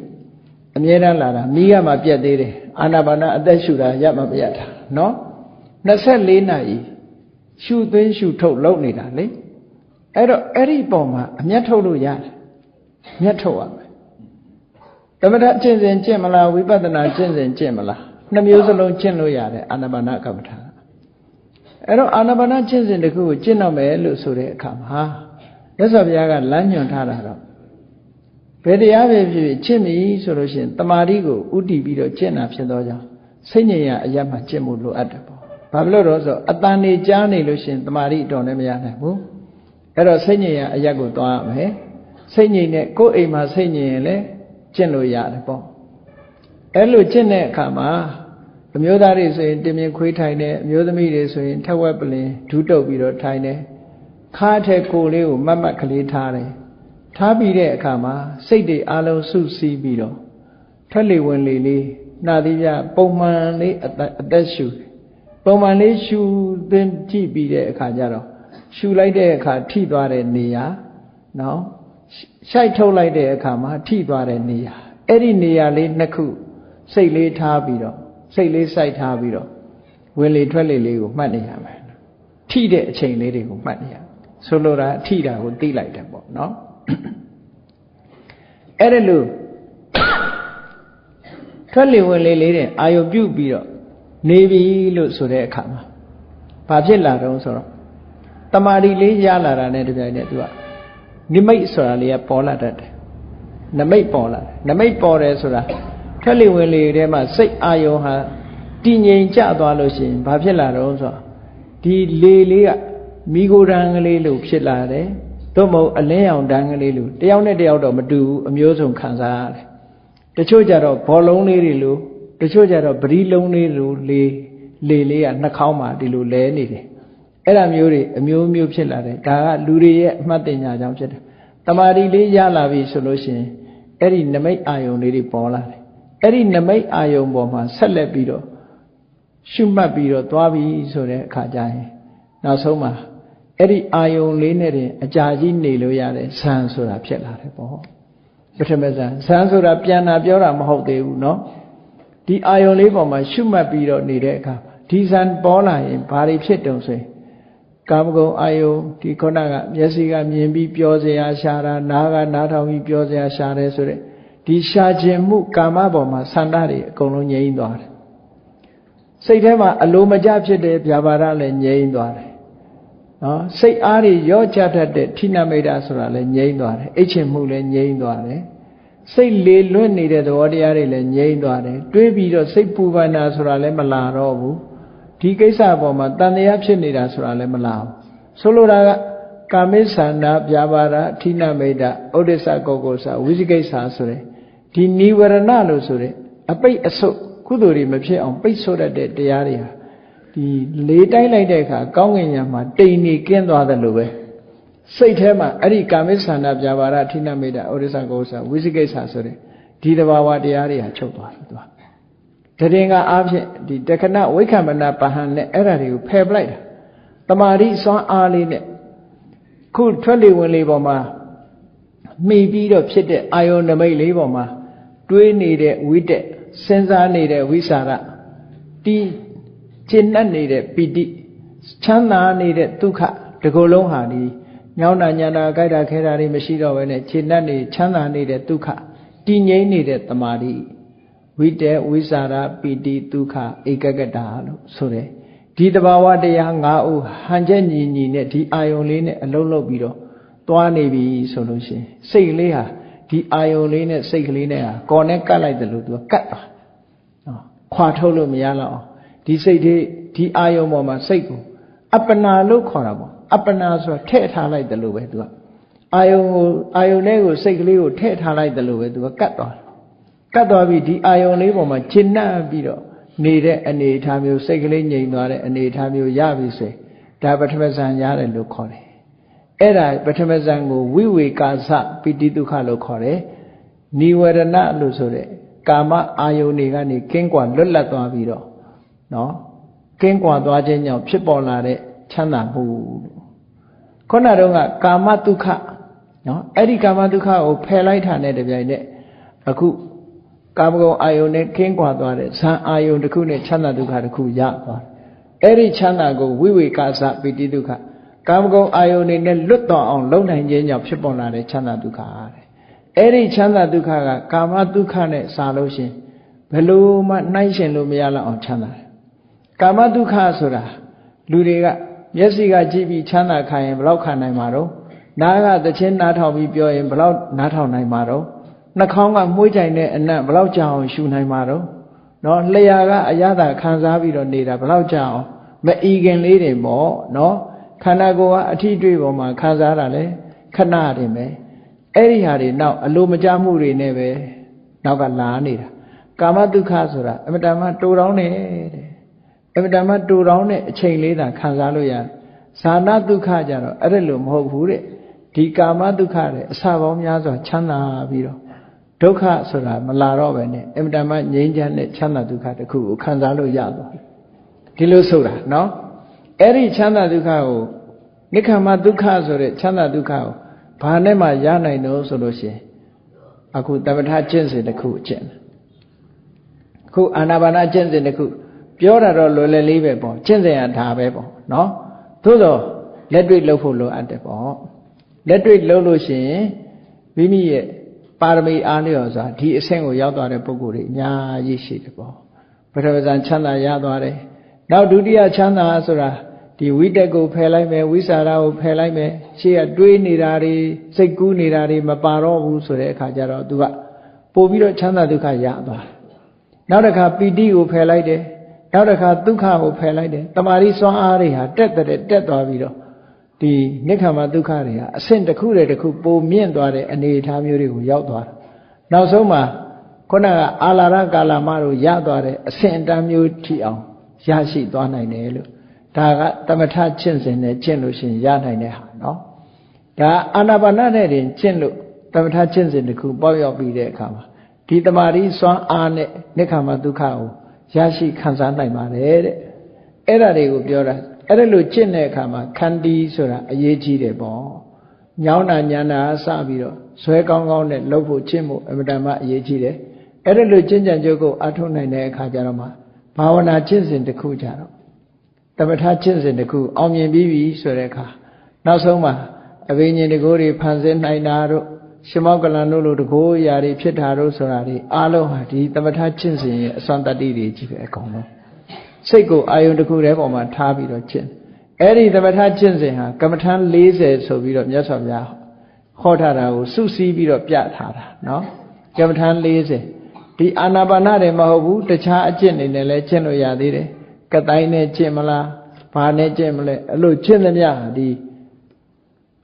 အမြဲတမ်းလာတာမိကမှပြတ်သေးတယ်အာနာပါနအသက်ရှူတာရမှမရတာနော်24နာရီရှူသွင်းရှူထုတ်လုပ်နေတာလေအဲ့တော့အဲ့ဒီပုံမှာအမျက်ထုတ်လို့ရတယ်မျက်ထုတ်ရမယ်သမထကျင့်စဉ်ကျင့်မလားဝိပဿနာကျင့်စဉ်ကျင့်မလားနှစ်မျိုးစလုံးကျင့်လို့ရတယ်အာနာပါနကမ္မထာအဲ့တော့အာနာပါနကျင့်စဉ်တစ်ခုကိုကျင့်တော့မယ်လို့ဆိုတဲ့အခါမှာမြတ်စွာဘုရားကလမ်းညွှန်ထားတာတော့ဘယ်တရားပဲဖြစ်ဖြစ်ကျင့်ပြီဆိုလို့ရှိရင်တမာတိကိုဥတည်ပြီးတော့ကျင့်တာဖြစ်သောကြောင့် စိတ်ငြိမ်ရာအရပ်မှာကျင့်မှုလိုအပ်တယ်ပေါ့ဘာဖြစ်လို့တော့ဆိုအတန်နေကြားနေလို့ရှင်တမာတိတော်လည်းမရနိုင်ဘူးအဲ့တော့စိတ်ငြိမ်ရာအရပ်ကိုသွားရမယ်စိတ်ငြိမ်တဲ့ကိုယ်အိမ်မှာစိတ်ငြိမ်ရင်လည်းကျင့်လို့ရတယ်ပေါ့အဲ့လိုကျင့်တဲ့အခါမှာအမျိုးသားတွေဆိုရင်တင်မြင်ခွေးထိုင်တယ်အမျိုးသမီးတွေဆိုရင်ထက်ဝက်ပလင်ဒူးတုပ်ပြီးတော့ထိုင်တယ်ခါထက်ကိုယ်လေးကိုမတ်မတ်ကလေးထားတယ်ထားပြီးတဲ့အခါမှာစိတ်တွေအလုံးစုစည်းပြီးတော့ထွက်လေဝင်လေလေးနှာသီးပြပုံမှန်လေးအသက်ရှူပုံမှန်လေးရှူသွင်းကြည့်ပြီးတဲ့အခါကျတော့ရှူလိုက်တဲ့အခါထိသွားတဲ့နေရာနော်ရှိုက်ထုတ်လိုက်တဲ့အခါမှာထိသွားတဲ့နေရာအဲ့ဒီနေရာလေးနှစ်ခုစိတ်လေးထားပြီးတော့စိတ်လေးစိုက်ထားပြီးတော့ဝင်လေထွက်လေလေးကိုမှတ်နေရမယ်ထိတဲ့အချိန်လေးတွေကိုမှတ်နေရဆိုလိုတာထိတာကိုသိလိုက်တယ်ပေါ့နော်အဲ့ဒါလို့ထွက်လေဝင်လေလေးတဲ့အာယုပြုတ်ပြီးတော့နေပြီလို့ဆိုတဲ့အခါမှာဘာဖြစ်လာတော့ဆိုတော့တမာတိလေးရလာတာနဲ့တပြိုင်နက်သူကနိမိတ်ဆိုတာလေးကပေါ်လာတတ်တယ်နမိတ်ပေါ်လာတယ်နမိတ်ပေါ်တယ်ဆိုတာထွက်လေဝင်လေထဲမှာစိတ်အာယုဟာတည်ငြိမ်ကျသွားလို့ရှိရင်ဘာဖြစ်လာတော့ဆိုတော့ဒီလေလေးကမိโกဒံကလေးလို့ဖြစ်လာတယ်သို့မဟုတ်အလင်းရောင်တန်းကလေးလို့တယောက်နဲ့တယောက်တော့မတူဘူးအမျိုးစုံခံစားရတယ်တချို့ကြတော့ဘောလုံးလေးတွေလို့တချို့ကြတော့ပရိလုံးလေးလို့လေလေးကနှာခေါင်းမှာဒီလိုလဲနေတယ်အဲ့ဒါမျိုးတွေအမျိုးမျိုးဖြစ်လာတယ်ဒါကလူတွေရဲ့အမှတ်တင်ညာကြောင့်ဖြစ်တယ်တမာတိလေးရလာပြီဆိုလို့ရှိရင်အဲ့ဒီနမိတ်အာယုံလေးတွေပေါ်လာတယ်အဲ့ဒီနမိတ်အာယုံပေါ်မှာဆက်လက်ပြီးတော့ရှုမှတ်ပြီးတော့သွားပြီဆိုတဲ့အခါကျရင်နောက်ဆုံးမှာအဲ့ဒီအာယုံလေးနဲ့တင်အကြာကြီးနေလို့ရတဲ့ဇံဆိုတာဖြစ်လာတယ်ပေါ့ပထမဇံဆိုတာပြန်တာပြောတာမဟုတ်သေးဘူးเนาะဒီအာယုံလေးပေါ်မှာရှုမှတ်ပြီးတော့နေတဲ့အခါဒီဇံပေါ်လာရင်ဘာတွေဖြစ်တုံဆိုရင်ကာမဂုဏ်အာယုံဒီခုနကမျက်စိကမြင်ပြီးပြောစရာရှာတာနားကနားထောင်ပြီးပြောစရာရှာတယ်ဆိုတဲ့ဒီရှာခြင်းမှုကာမပေါ်မှာဆန္ဒတွေအကုန်လုံးငြိမ်းသွားတယ်စိတ်ထဲမှာအလိုမကျဖြစ်တဲ့ဗျာပါဒလည်းငြိမ်းသွားတယ်နော်စိတ်အားတွေရော့ချတတ်တဲ့ဌိနမိတ်တာဆိုတာလည်းငြိမ်းသွားတယ်အိတ်ချင်မှုလည်းငြိမ်းသွားတယ်စိတ်လေလွတ်နေတဲ့သဘောတရားတွေလည်းငြိမ်းသွားတယ်တွေးပြီးတော့စိတ်ပူပန်တာဆိုတာလည်းမလာတော့ဘူးဒီကိစ္စပေါ်မှာတန်တရားဖြစ်နေတာဆိုတာလည်းမလာဘူးဆိုလိုတာကကာမိသန္တာဗျာပါဒဌိနမိတ်တာဥဒိစ္စကောကောစဝိသိကိစ္စဆိုတဲ့ဒီနိဝရဏလို့ဆိုတဲ့အပိတ်အဆုတ်ကုသိုလ်တွေမဖြစ်အောင်ပိတ်ဆို့တတ်တဲ့တရားတွေဟာဒီလေးတိုင်းလိုက်တဲ့အခါကောင်းကင်ယံမှာတိမ်နေကင်းသွားတယ်လို့ပဲစိတ်ထဲမှာအဲ့ဒီကာမိသန္တာဗျာပါဒဌိနမိတ်တာဥဒိစ္စကောကောစဝိသိကိစ္စဆိုတဲ့ဒီတဘာဝတရားတွေဟာချုပ်သွားတယ်သူကတည်ငါအားဖြင့်ဒီတခဏဝိက္ခမနာပဟံနဲ့အဲ့ဓာတွေကိုဖယ်ပလိုက်တာတမာတိစွမ်းအားလေးနဲ့ခုထွက်လေဝင်လေပေါ်မှာမှီပြီးတော့ဖြစ်တဲ့အာယုန်နမိတ်လေးပေါ်မှာတွေးနေတဲ့ဝိတက်စဉ်းစားနေတဲ့ဝိสารတီးကျင့်တတ်နေတဲ့ပိဋိချမ်းသာနေတဲ့ဒုက္ခဒီကိုယ်လုံးဟာဒီညောင်းတာညာတာကြိုက်တာခဲတာတွေမရှိတော့ဘဲနဲ့ကျင့်တတ်နေချမ်းသာနေတဲ့ဒုက္ခတည်ငြိမ်နေတဲ့တမာတိဝိတက်ဝိสารပိဋိဒုက္ခဧကဂတလို့ဆိုတယ်ဒီတဘာဝတရား၅ဦးဟန်ချက်ညီညီနဲ့ဒီအာယုံလေးနဲ့အလုံးလုံးပြီးတော့သွားနေပြီဆိုလို့ရှိရင်စိတ်လေးဟာဒီအာယုံလေးနဲ့စိတ်ကလေးနဲ့ဟာကော်နဲ့ကတ်လိုက်တယ်လို့သူကကတ်သွားခွာထုတ်လို့မရတော့အောင်ဒီစိတ်ဒီအာယုံပေါ်မှာစိတ်ကိုအပ္ပနာလို့ခေါ်တာပေါ့အပ္ပနာဆိုတာထည့်ထားလိုက်တယ်လို့ပဲသူကအာယုံလေးကိုစိတ်ကလေးကိုထည့်ထားလိုက်တယ်လို့ပဲသူကကတ်သွားပြီးဒီအာယုံလေးပေါ်မှာရှင်းနှံ့ပြီးတော့နေတဲ့အနေအထားမျိုးစိတ်ကလေးငြိမ်သွားတဲ့အနေအထားမျိုးရပြီဆိုရင်ဒါပထမဇန်ရတယ်လို့ခေါ်တယ်အဲ့ဒါပထမဇန်ကိုဝိဝေကာသပိဋိဒုက္ခလို့ခေါ်တယ်နိဝရဏလို့ဆိုတဲ့ကာမအာယုန်တွေကနေကင်းကွာလွတ်လပ်သွားပြီးတော့နော်ကင်းကွာသွားခြင်းကြောင့်ဖြစ်ပေါ်လာတဲ့ချမ်းသာမှုခုနတုန်းကကာမဒုက္ခနော်အဲ့ဒီကာမဒုက္ခကိုဖယ်လိုက်တာနဲ့တပြိုင်နက်အခုကာမဂုဏ်အာယုန်နဲ့ကင်းကွာသွားတဲ့ဇန်အာယုန်တစ်ခုနဲ့ချမ်းသာဒုက္ခတစ်ခုရသွားတယ်အဲ့ဒီချမ်းသာကိုဝိဝေကာသပိဋိဒုက္ခကာမဂုဏ်အာယုန်နဲ့လွတ်တော်အောင်လုံနိုင်ခြင်းကြောင့်ဖြစ်ပေါ်လာတဲ့ချမ်းသာဒုက္ခတဲ့အဲ့ဒီချမ်းသာဒုက္ခကကာမဒုက္ခနဲ့စာလို့ရှင်ဘယ်လိုမှနှိုင်းရှင်လို့မရလောက်အောင်ချမ်းသာတယ်ကာမဒုက္ခဆိုတာလူတွေကမျက်စိကကြည့်ပြီးချမ်းသာခံရင်ဘယ်လောက်ခံနိုင်မှာတော့နားကသချင်းနားထောင်ပြီးပြောရင်ဘယ်လောက်နားထောင်နိုင်မှာတော့နှာခေါင်းကမှုေးကြိုင်တဲ့အနံ့ဘယ်လောက်ကြာအောင်ရှူနိုင်မှာတော့ နော်လျာကအရသာခံစားပြီးတော့နေတာဘယ်လောက်ကြာအောင်မအီခင်လေးတွေပေါ့နော်ခန္ဓာကိုယ်ကအထီးတွေးပေါ်မှာခံစားတာလေခဏတင်ပဲအဲ့ဒီဟာတွေနောက်အလိုမကျမှုတွေနဲ့ပဲနောက်ကလာနေတာကာမဒုက္ခဆိုတာအမတန်မှတူတောင်းနေတဲ့အမတန်မှတူတောင်းတဲ့အချိန်လေးသာခံစားလို့ရဇာနာဒုက္ခကြတော့အဲ့ဒါလိုမဟုတ်ဘူးတဲ့ဒီကာမဒုက္ခတွေအစပေါင်းများစွာချမ်းသာပြီးတော့ဒုက္ခဆိုတာမလာတော့ပဲနဲ့အမတန်မှငြိမ်းချမ်းတဲ့ချမ်းသာဒုက္ခတစ်ခုကိုခံစားလို့ရသွားဒီလိုဆိုတာနော်အဲ့ဒီချမ်းသာဒုက္ခကိုနိက္ခမဒုက္ခဆိုတဲ့ချမ်းသာဒုက္ခကိုဘာနဲ့မှရနိုင်တော့ဆိုလို့ရှိရင်အခုတမထကျင့်စဉ်တစ်ခုအကျင့်အခုအာနာပါနကျင့်စဉ်တစ်ခုပြောတာတော့လွယ်လွယ်လေးပဲပေါ့ကျင့်စဉ်ကဒါပဲပေါ့နော်သို့တော့လက်တွေ့လုပ်ဖို့လိုအပ်တယ်ပေါ့လက်တွေ့လုပ်လို့ရှိရင်မိမိရဲ့ပါရမီအားလျော်စွာဒီအဆင့်ကိုရောက်သွားတဲ့ပုဂ္ဂိုလ်တွေအများကြီးရှိတယ်ပေါ့ပထမဇန်ချမ်းသာရသွားတယ်နောက်ဒုတိယချမ်းသာဆိုတာဒီဝိတက်ကိုဖယ်လိုက်မယ်ဝိစာရကိုဖယ်လိုက်မယ်ရှေ့ကတွေးနေတာတွေစိတ်ကူးနေတာတွေမပါတော့ဘူးဆိုတဲ့အခါကျတော့သူကပို့ပြီးတော့ချမ်းသာဒုက္ခရသွားတယ်နောက်တစ်ခါပီတိကိုဖယ်လိုက်တယ်နောက်တစ်ခါဒုက္ခကိုဖယ်လိုက်တယ်တမာရီစွမ်းအားတွေဟာတက်သွားပြီးတော့ဒီနိက္ခမဒုက္ခတွေဟာအဆင့်တစ်ခုတည်းတစ်ခုပိုမြင့်သွားတဲ့အနေအထားမျိုးတွေကိုရောက်သွားတယ်နောက်ဆုံးမှာခုနကအာလာရကာလမတို့ရသွားတဲ့အဆင့်အတန်းမျိုးထိအောင်ရရှိသွားနိုင်တယ်လို့ဒါကသမထကျင့်စဉ်နဲ့ကျင့်လို့ရှိရင်ရနိုင်တဲ့ဟာနော်ဒါအာနာပါနနဲ့တင်ကျင့်လို့သမထကျင့်စဉ်တစ်ခုပေါက်ရောက်ပြီးတဲ့အခါမှာဒီတမာရီစွမ်းအားနဲ့နိက္ခမဒုက္ခကိုရရှိခံစားနိုင်ပါတယ်တဲ့အဲ့ဒါတွေကိုပြောတာအဲ့ဒါလို့ကျင့်တဲ့အခါမှာခန္တီဆိုတာအရေးကြီးတယ်ပေါ့ညောင်းတာညံတာစပြီးတော့ဇွဲကောင်းကောင်းနဲ့လှုပ်ဖို့ကျင့်ဖို့အမြဲတမ်းအရေးကြီးတယ်အဲ့ဒါလို့ကျင့်ကြံကြုတ်ကိုအထုတ်နိုင်တဲ့အခါကျတော့မှဘာဝနာကျင့်စဉ်တစ်ခုကြတော့သမထကျင့်စဉ်တစ်ခုအောင်မြင်ပြီးပြီဆိုတဲ့အခါနောက်ဆုံးမှာအဘိညာဉ်တကိုးတွေဖန်ဆင်းနိုင်တာတို့ရှင်မောကလန်တို့လိုတကိုးအရာတွေဖြစ်တာတို့ဆိုတာတွေအားလုံးဟာဒီသမထကျင့်စဉ်ရဲ့အစွမ်းတတ္တိတွေကြီးပဲအကုန်လုံးစိတ်ကိုအာယုန်တစ်ခုတည်းပေါ်မှာထားပြီးတော့ကျင့်အဲ့ဒီသမထကျင့်စဉ်ဟာကမ္မထန်40ဆိုပြီးတော့မြတ်စွာဘုရားဟောထားတာကိုစုစည်းပြီးတော့ပြထားတာနော်ကမ္မထန်40ဒီအာနာပါနတွေမဟုတ်ဘူးတခြားအကျင့်တွေနဲ့လည်းကျင့်လို့ရသေးတယ်ကတိုင်းနဲ့ကျင့်မလားဘာနဲ့ကျင့်မလဲအဲ့လိုကျင့်သမျှဒီ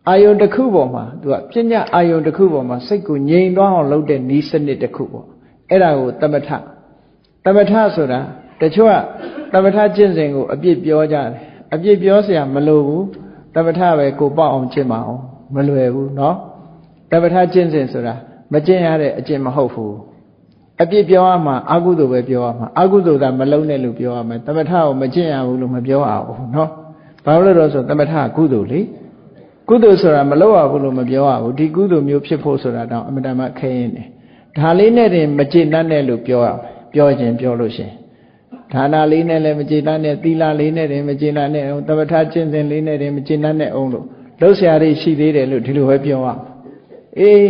အာယုန်တစ်ခုပေါ်မှာသူကပညာအာယုန်တစ်ခုပေါ်မှာစိတ်ကိုငြိမ်သွားအောင်လုပ်တဲ့ဤစနစ်တစ်ခုပေါ့အဲ့ဒါကိုသမထဆိုတာတချို့ကသမထကျင့်စဉ်ကိုအပြစ်ပြောကြတယ်အပြစ်ပြောเสียမလိုဘူးသမထပဲကိုပေါ့အောင်ကျင့်ပါအောင်မလွယ်ဘူးเนาะသမထကျင့်စဉ်ဆိုတာမကျင့်ရတဲ့အကျင့်မဟုတ်ဘူးအပြစ်ပြောရမှာအကုသိုလ်ပဲပြောရမှာအကုသိုလ်ကမလုံးနဲ့လို့ပြောရမယ်သမထကိုမကျင့်ရဘူးလို့မပြောရဘူးเนาะဘာလို့လဲဆိုသမထကုသိုလ်လေကုသိုလ်ဆိုတာမလုပ်ရဘူးလို့မပြောရဘူးဒီကုသိုလ်မျိုးဖြစ်ဖို့ဆိုတာတောင်အမှန်တမ်းခဲရင်တယ်ဒါလေးနဲ့တင်မကျေနပ်နဲ့လို့ပြောရမယ်ပြောခြင်းပြောလို့ရှင်ဒါနလေးနဲ့လည်းမကျေနပ်နဲ့သီလလေးနဲ့တင်မကျေနပ်နဲ့အောင်သမထကျင့်စဉ်လေးနဲ့တင်မကျေနပ်နဲ့အောင်လို့လှုပ်ရှားရရှိသေးတယ်လို့ဒီလိုပဲပြောရအေး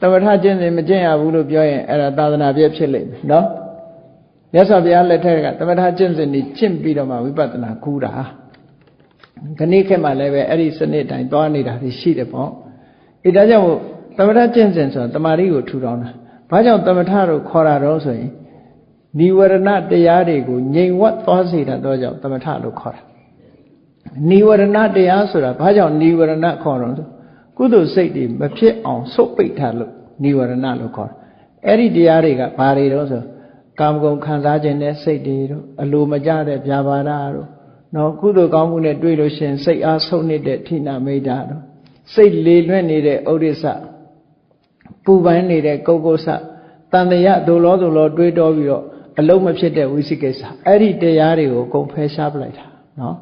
သမထကျင့်စဉ်မကျင့်ရဘူးလို့ပြောရင်အဲ့ဒါသာသနာပြည့်ဖြစ်လိမ့်မယ်နော်မြတ်စွာဘုရားလက်ထက်ကသမထကျင့်စဉ်ကြီးကျင့်ပြီးတော့မှဝိပဿနာကူးတာခဏခေတ်မှလည်းပဲအဲ့ဒီစနစ်တိုင်းသွားနေတာရှိတယ်ပေါ့အဲဒါကြောင့်သမထကျင့်စဉ်ဆိုတာတမာရီကိုထူထောင်တာဘာကြောင့်သမထတို့ခေါ်တာတော့ဆိုရင်နိဝရဏတရားတွေကိုငြိမ်ဝတ်သွားစေတာတော့ကြောင့်သမထလို့ခေါ်တာနိဝရဏတရားဆိုတာဘာကြောင့်နိဝရဏခေါ်တော့ဆိုကုသိုလ်စိတ်တွေမဖြစ်အောင်ဆုတ်ပိတ်ထားလို့နိဝရဏလို့ခေါ်တာအဲ့ဒီတရားတွေကဘာတွေတော့ဆိုကာမဂုဏ်ခံစားခြင်းနဲ့စိတ်တွေတို့အလိုမကျတဲ့ဗျာပါဒတို့နော်ကုသိုလ်ကောင်းမှုနဲ့တွေ့လို့ရှင်စိတ်အားဆုံးနေတဲ့ဌိနမိတ်တာတို့စိတ်လေလွင့်နေတဲ့ဥဒိစ္စပူပန်နေတဲ့ကုက္ကုဆတန်တရဒုလောတွေးတောပြီးတော့အလုံးမဖြစ်တဲ့ဝိသိကိစ္စအဲ့ဒီတရားတွေကိုအကုန်ဖယ်ရှားပလိုက်တာနော်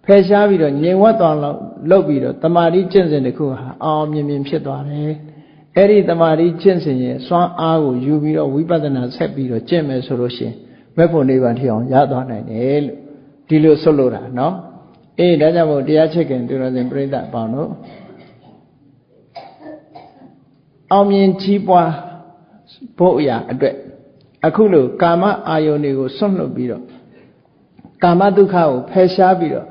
ဖယ်ရှားပြီးတော့ငြိမ်ဝတ်သွားလောက်လုပ်ပြီးတော့တမာတိကျင့်စဉ်တစ်ခုဟာအောင်မြင်ဖြစ်သွားတယ်အဲ့ဒီတမာတိကျင့်စဉ်ရဲ့စွမ်းအားကိုယူပြီးတော့ဝိပဿနာဆက်ပြီးတော့ကျင့်မယ်ဆိုလို့ရှိရင်မက်ဖို့နိဗ္ဗာန်ထိအောင်ရသွားနိုင်တယ်လို့ဒီလိုဆွလို့တာနော်အေးဒါကြောင့်မို့တရားချစ်ခင်သူတော်စင်ပြိဿအပေါင်းတို့အောင်မြင်ကြီးပွားဖို့အရာအတွက်အခုလိုကာမအာယုန်တွေကိုဆွတ်လွတ်ပြီးတော့ကာမဒုက္ခကိုဖယ်ရှားပြီးတော့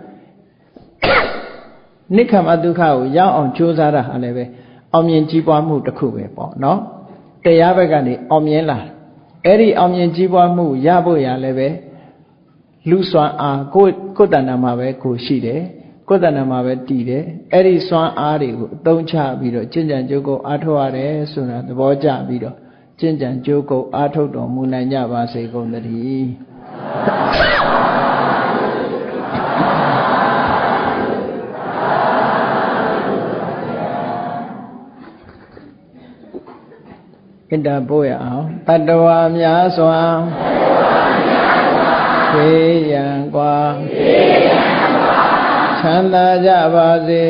နိက္ခမဒုက္ခကိုရောက်အောင်ကြိုးစားတာဟာလည်းပဲအောင်မြင်ကြီးပွားမှုတစ်ခုပဲပေါ့နော်တရားဘက်ကနေအောင်မြင်လာ အဲ့ဒီအောင်မြင်ကြီးပွားမှုရဖို့ရလည်းပဲလူစွမ်းအားကိုယ်တဏ္ဍာမှာပဲကိုရှိတယ်ကိုယ်တဏ္ဍာမှာပဲတည်တယ်အဲ့ဒီစွမ်းအားတွေကိုအသုံးချပြီးတော့ကျင့်ကြံကြိုးကုပ်အားထုတ်ရတယ်ဆိုတာသဘောကျပြီးတော့ကျင့်ကြံကြိုးကုပ်အားထုတ်တော်မူနိုင်ကြပါစေကုန်သတည်းဣတ္တပို့ရအောင်တတ္တဝါများစွာဖေးရန်กว่าချမ်းသာကြပါစေ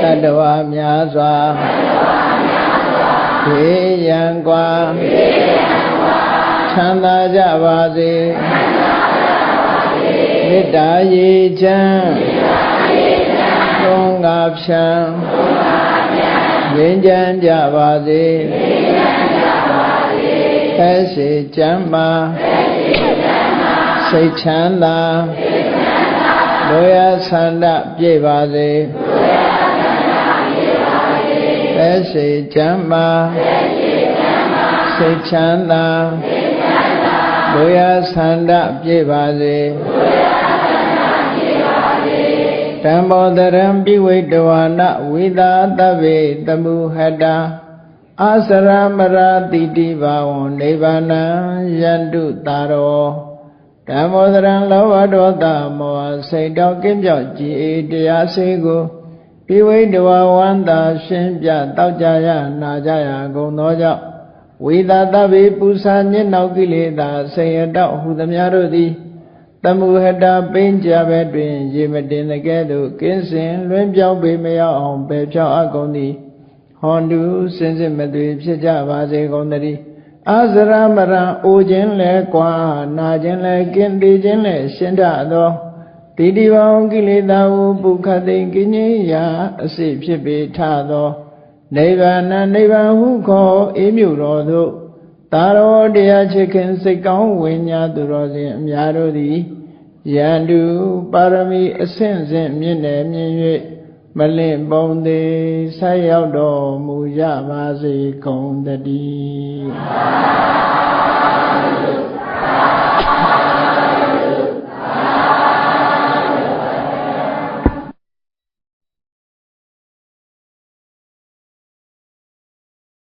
တတ္တဝါများစွာဖေးရန်กว่าချမ်းသာကြပါစေမေတ္တာရေချမ်းသုံးငါဖြံငြိမ်းချမ်းကြပါစေသက်ရှိချမ်းသာစိတ်ချမ်းသာလိုရာဆန္ဒပြည့်ပါစေသက်ရှိချမ်းသာစိတ်ချမ်းသာလိုရာဆန္ဒပြည့်ပါစေဓမ္မောတရံပိဝိတဝါနဝိသာတဗ္ဗေတမုဟတာအာစရမရာတိတိဘာဝံနိဗ္ဗာနံယန္တုတာရောဓမ္မောတရံလောဘဒေါသမောဟစိတ်တောကင်းပြောက်ကြည်တရားစေကိုပိဝိတဝါဝန္တာရှင်းပြတောက်ကြရနာကြရကုန်သောကြောင့်ဝိသာတဗ္ဗေပူဇာညစ်နောက်ကိလေသာဆေယတောဟုသမျှတို့သည်တမုဟတာပိဉ္ကြပဲတွင်ရေမတင်တဲ့ကဲ့သို့ကင်းစင်လွင်ပြောင်းပေမရောက်အောင်ပယ်ဖြောက်အပ်ကုန်သည်ဟောတုစင်စစ်မသွေဖြစ်ကြပါစေကုန်သတည်းအာဇရမရံအိုခြင်းလဲကွာနာခြင်းလဲကင်းသေးခြင်းလဲရှင်းထသောတိတိဝံကိလေသာဟုပုခတိကိဉ္စိယာအစိဖြစ်ပေထသောနိဗ္ဗာန်နိဗ္ဗာန်ဟုခေါ်အေးမြုတော်သို့သာရောတရားချစ်ခင်စိတ်ကောင်းဝိညာသူတော်စင်အများတို့သည်ယန္တုပါရမီအဆင့်ဆင့်မြင့်နေမြင့်၍မလင့်ပုံသေးဆက်ရောက်တော်မူကြပါစေကုန်သတည်း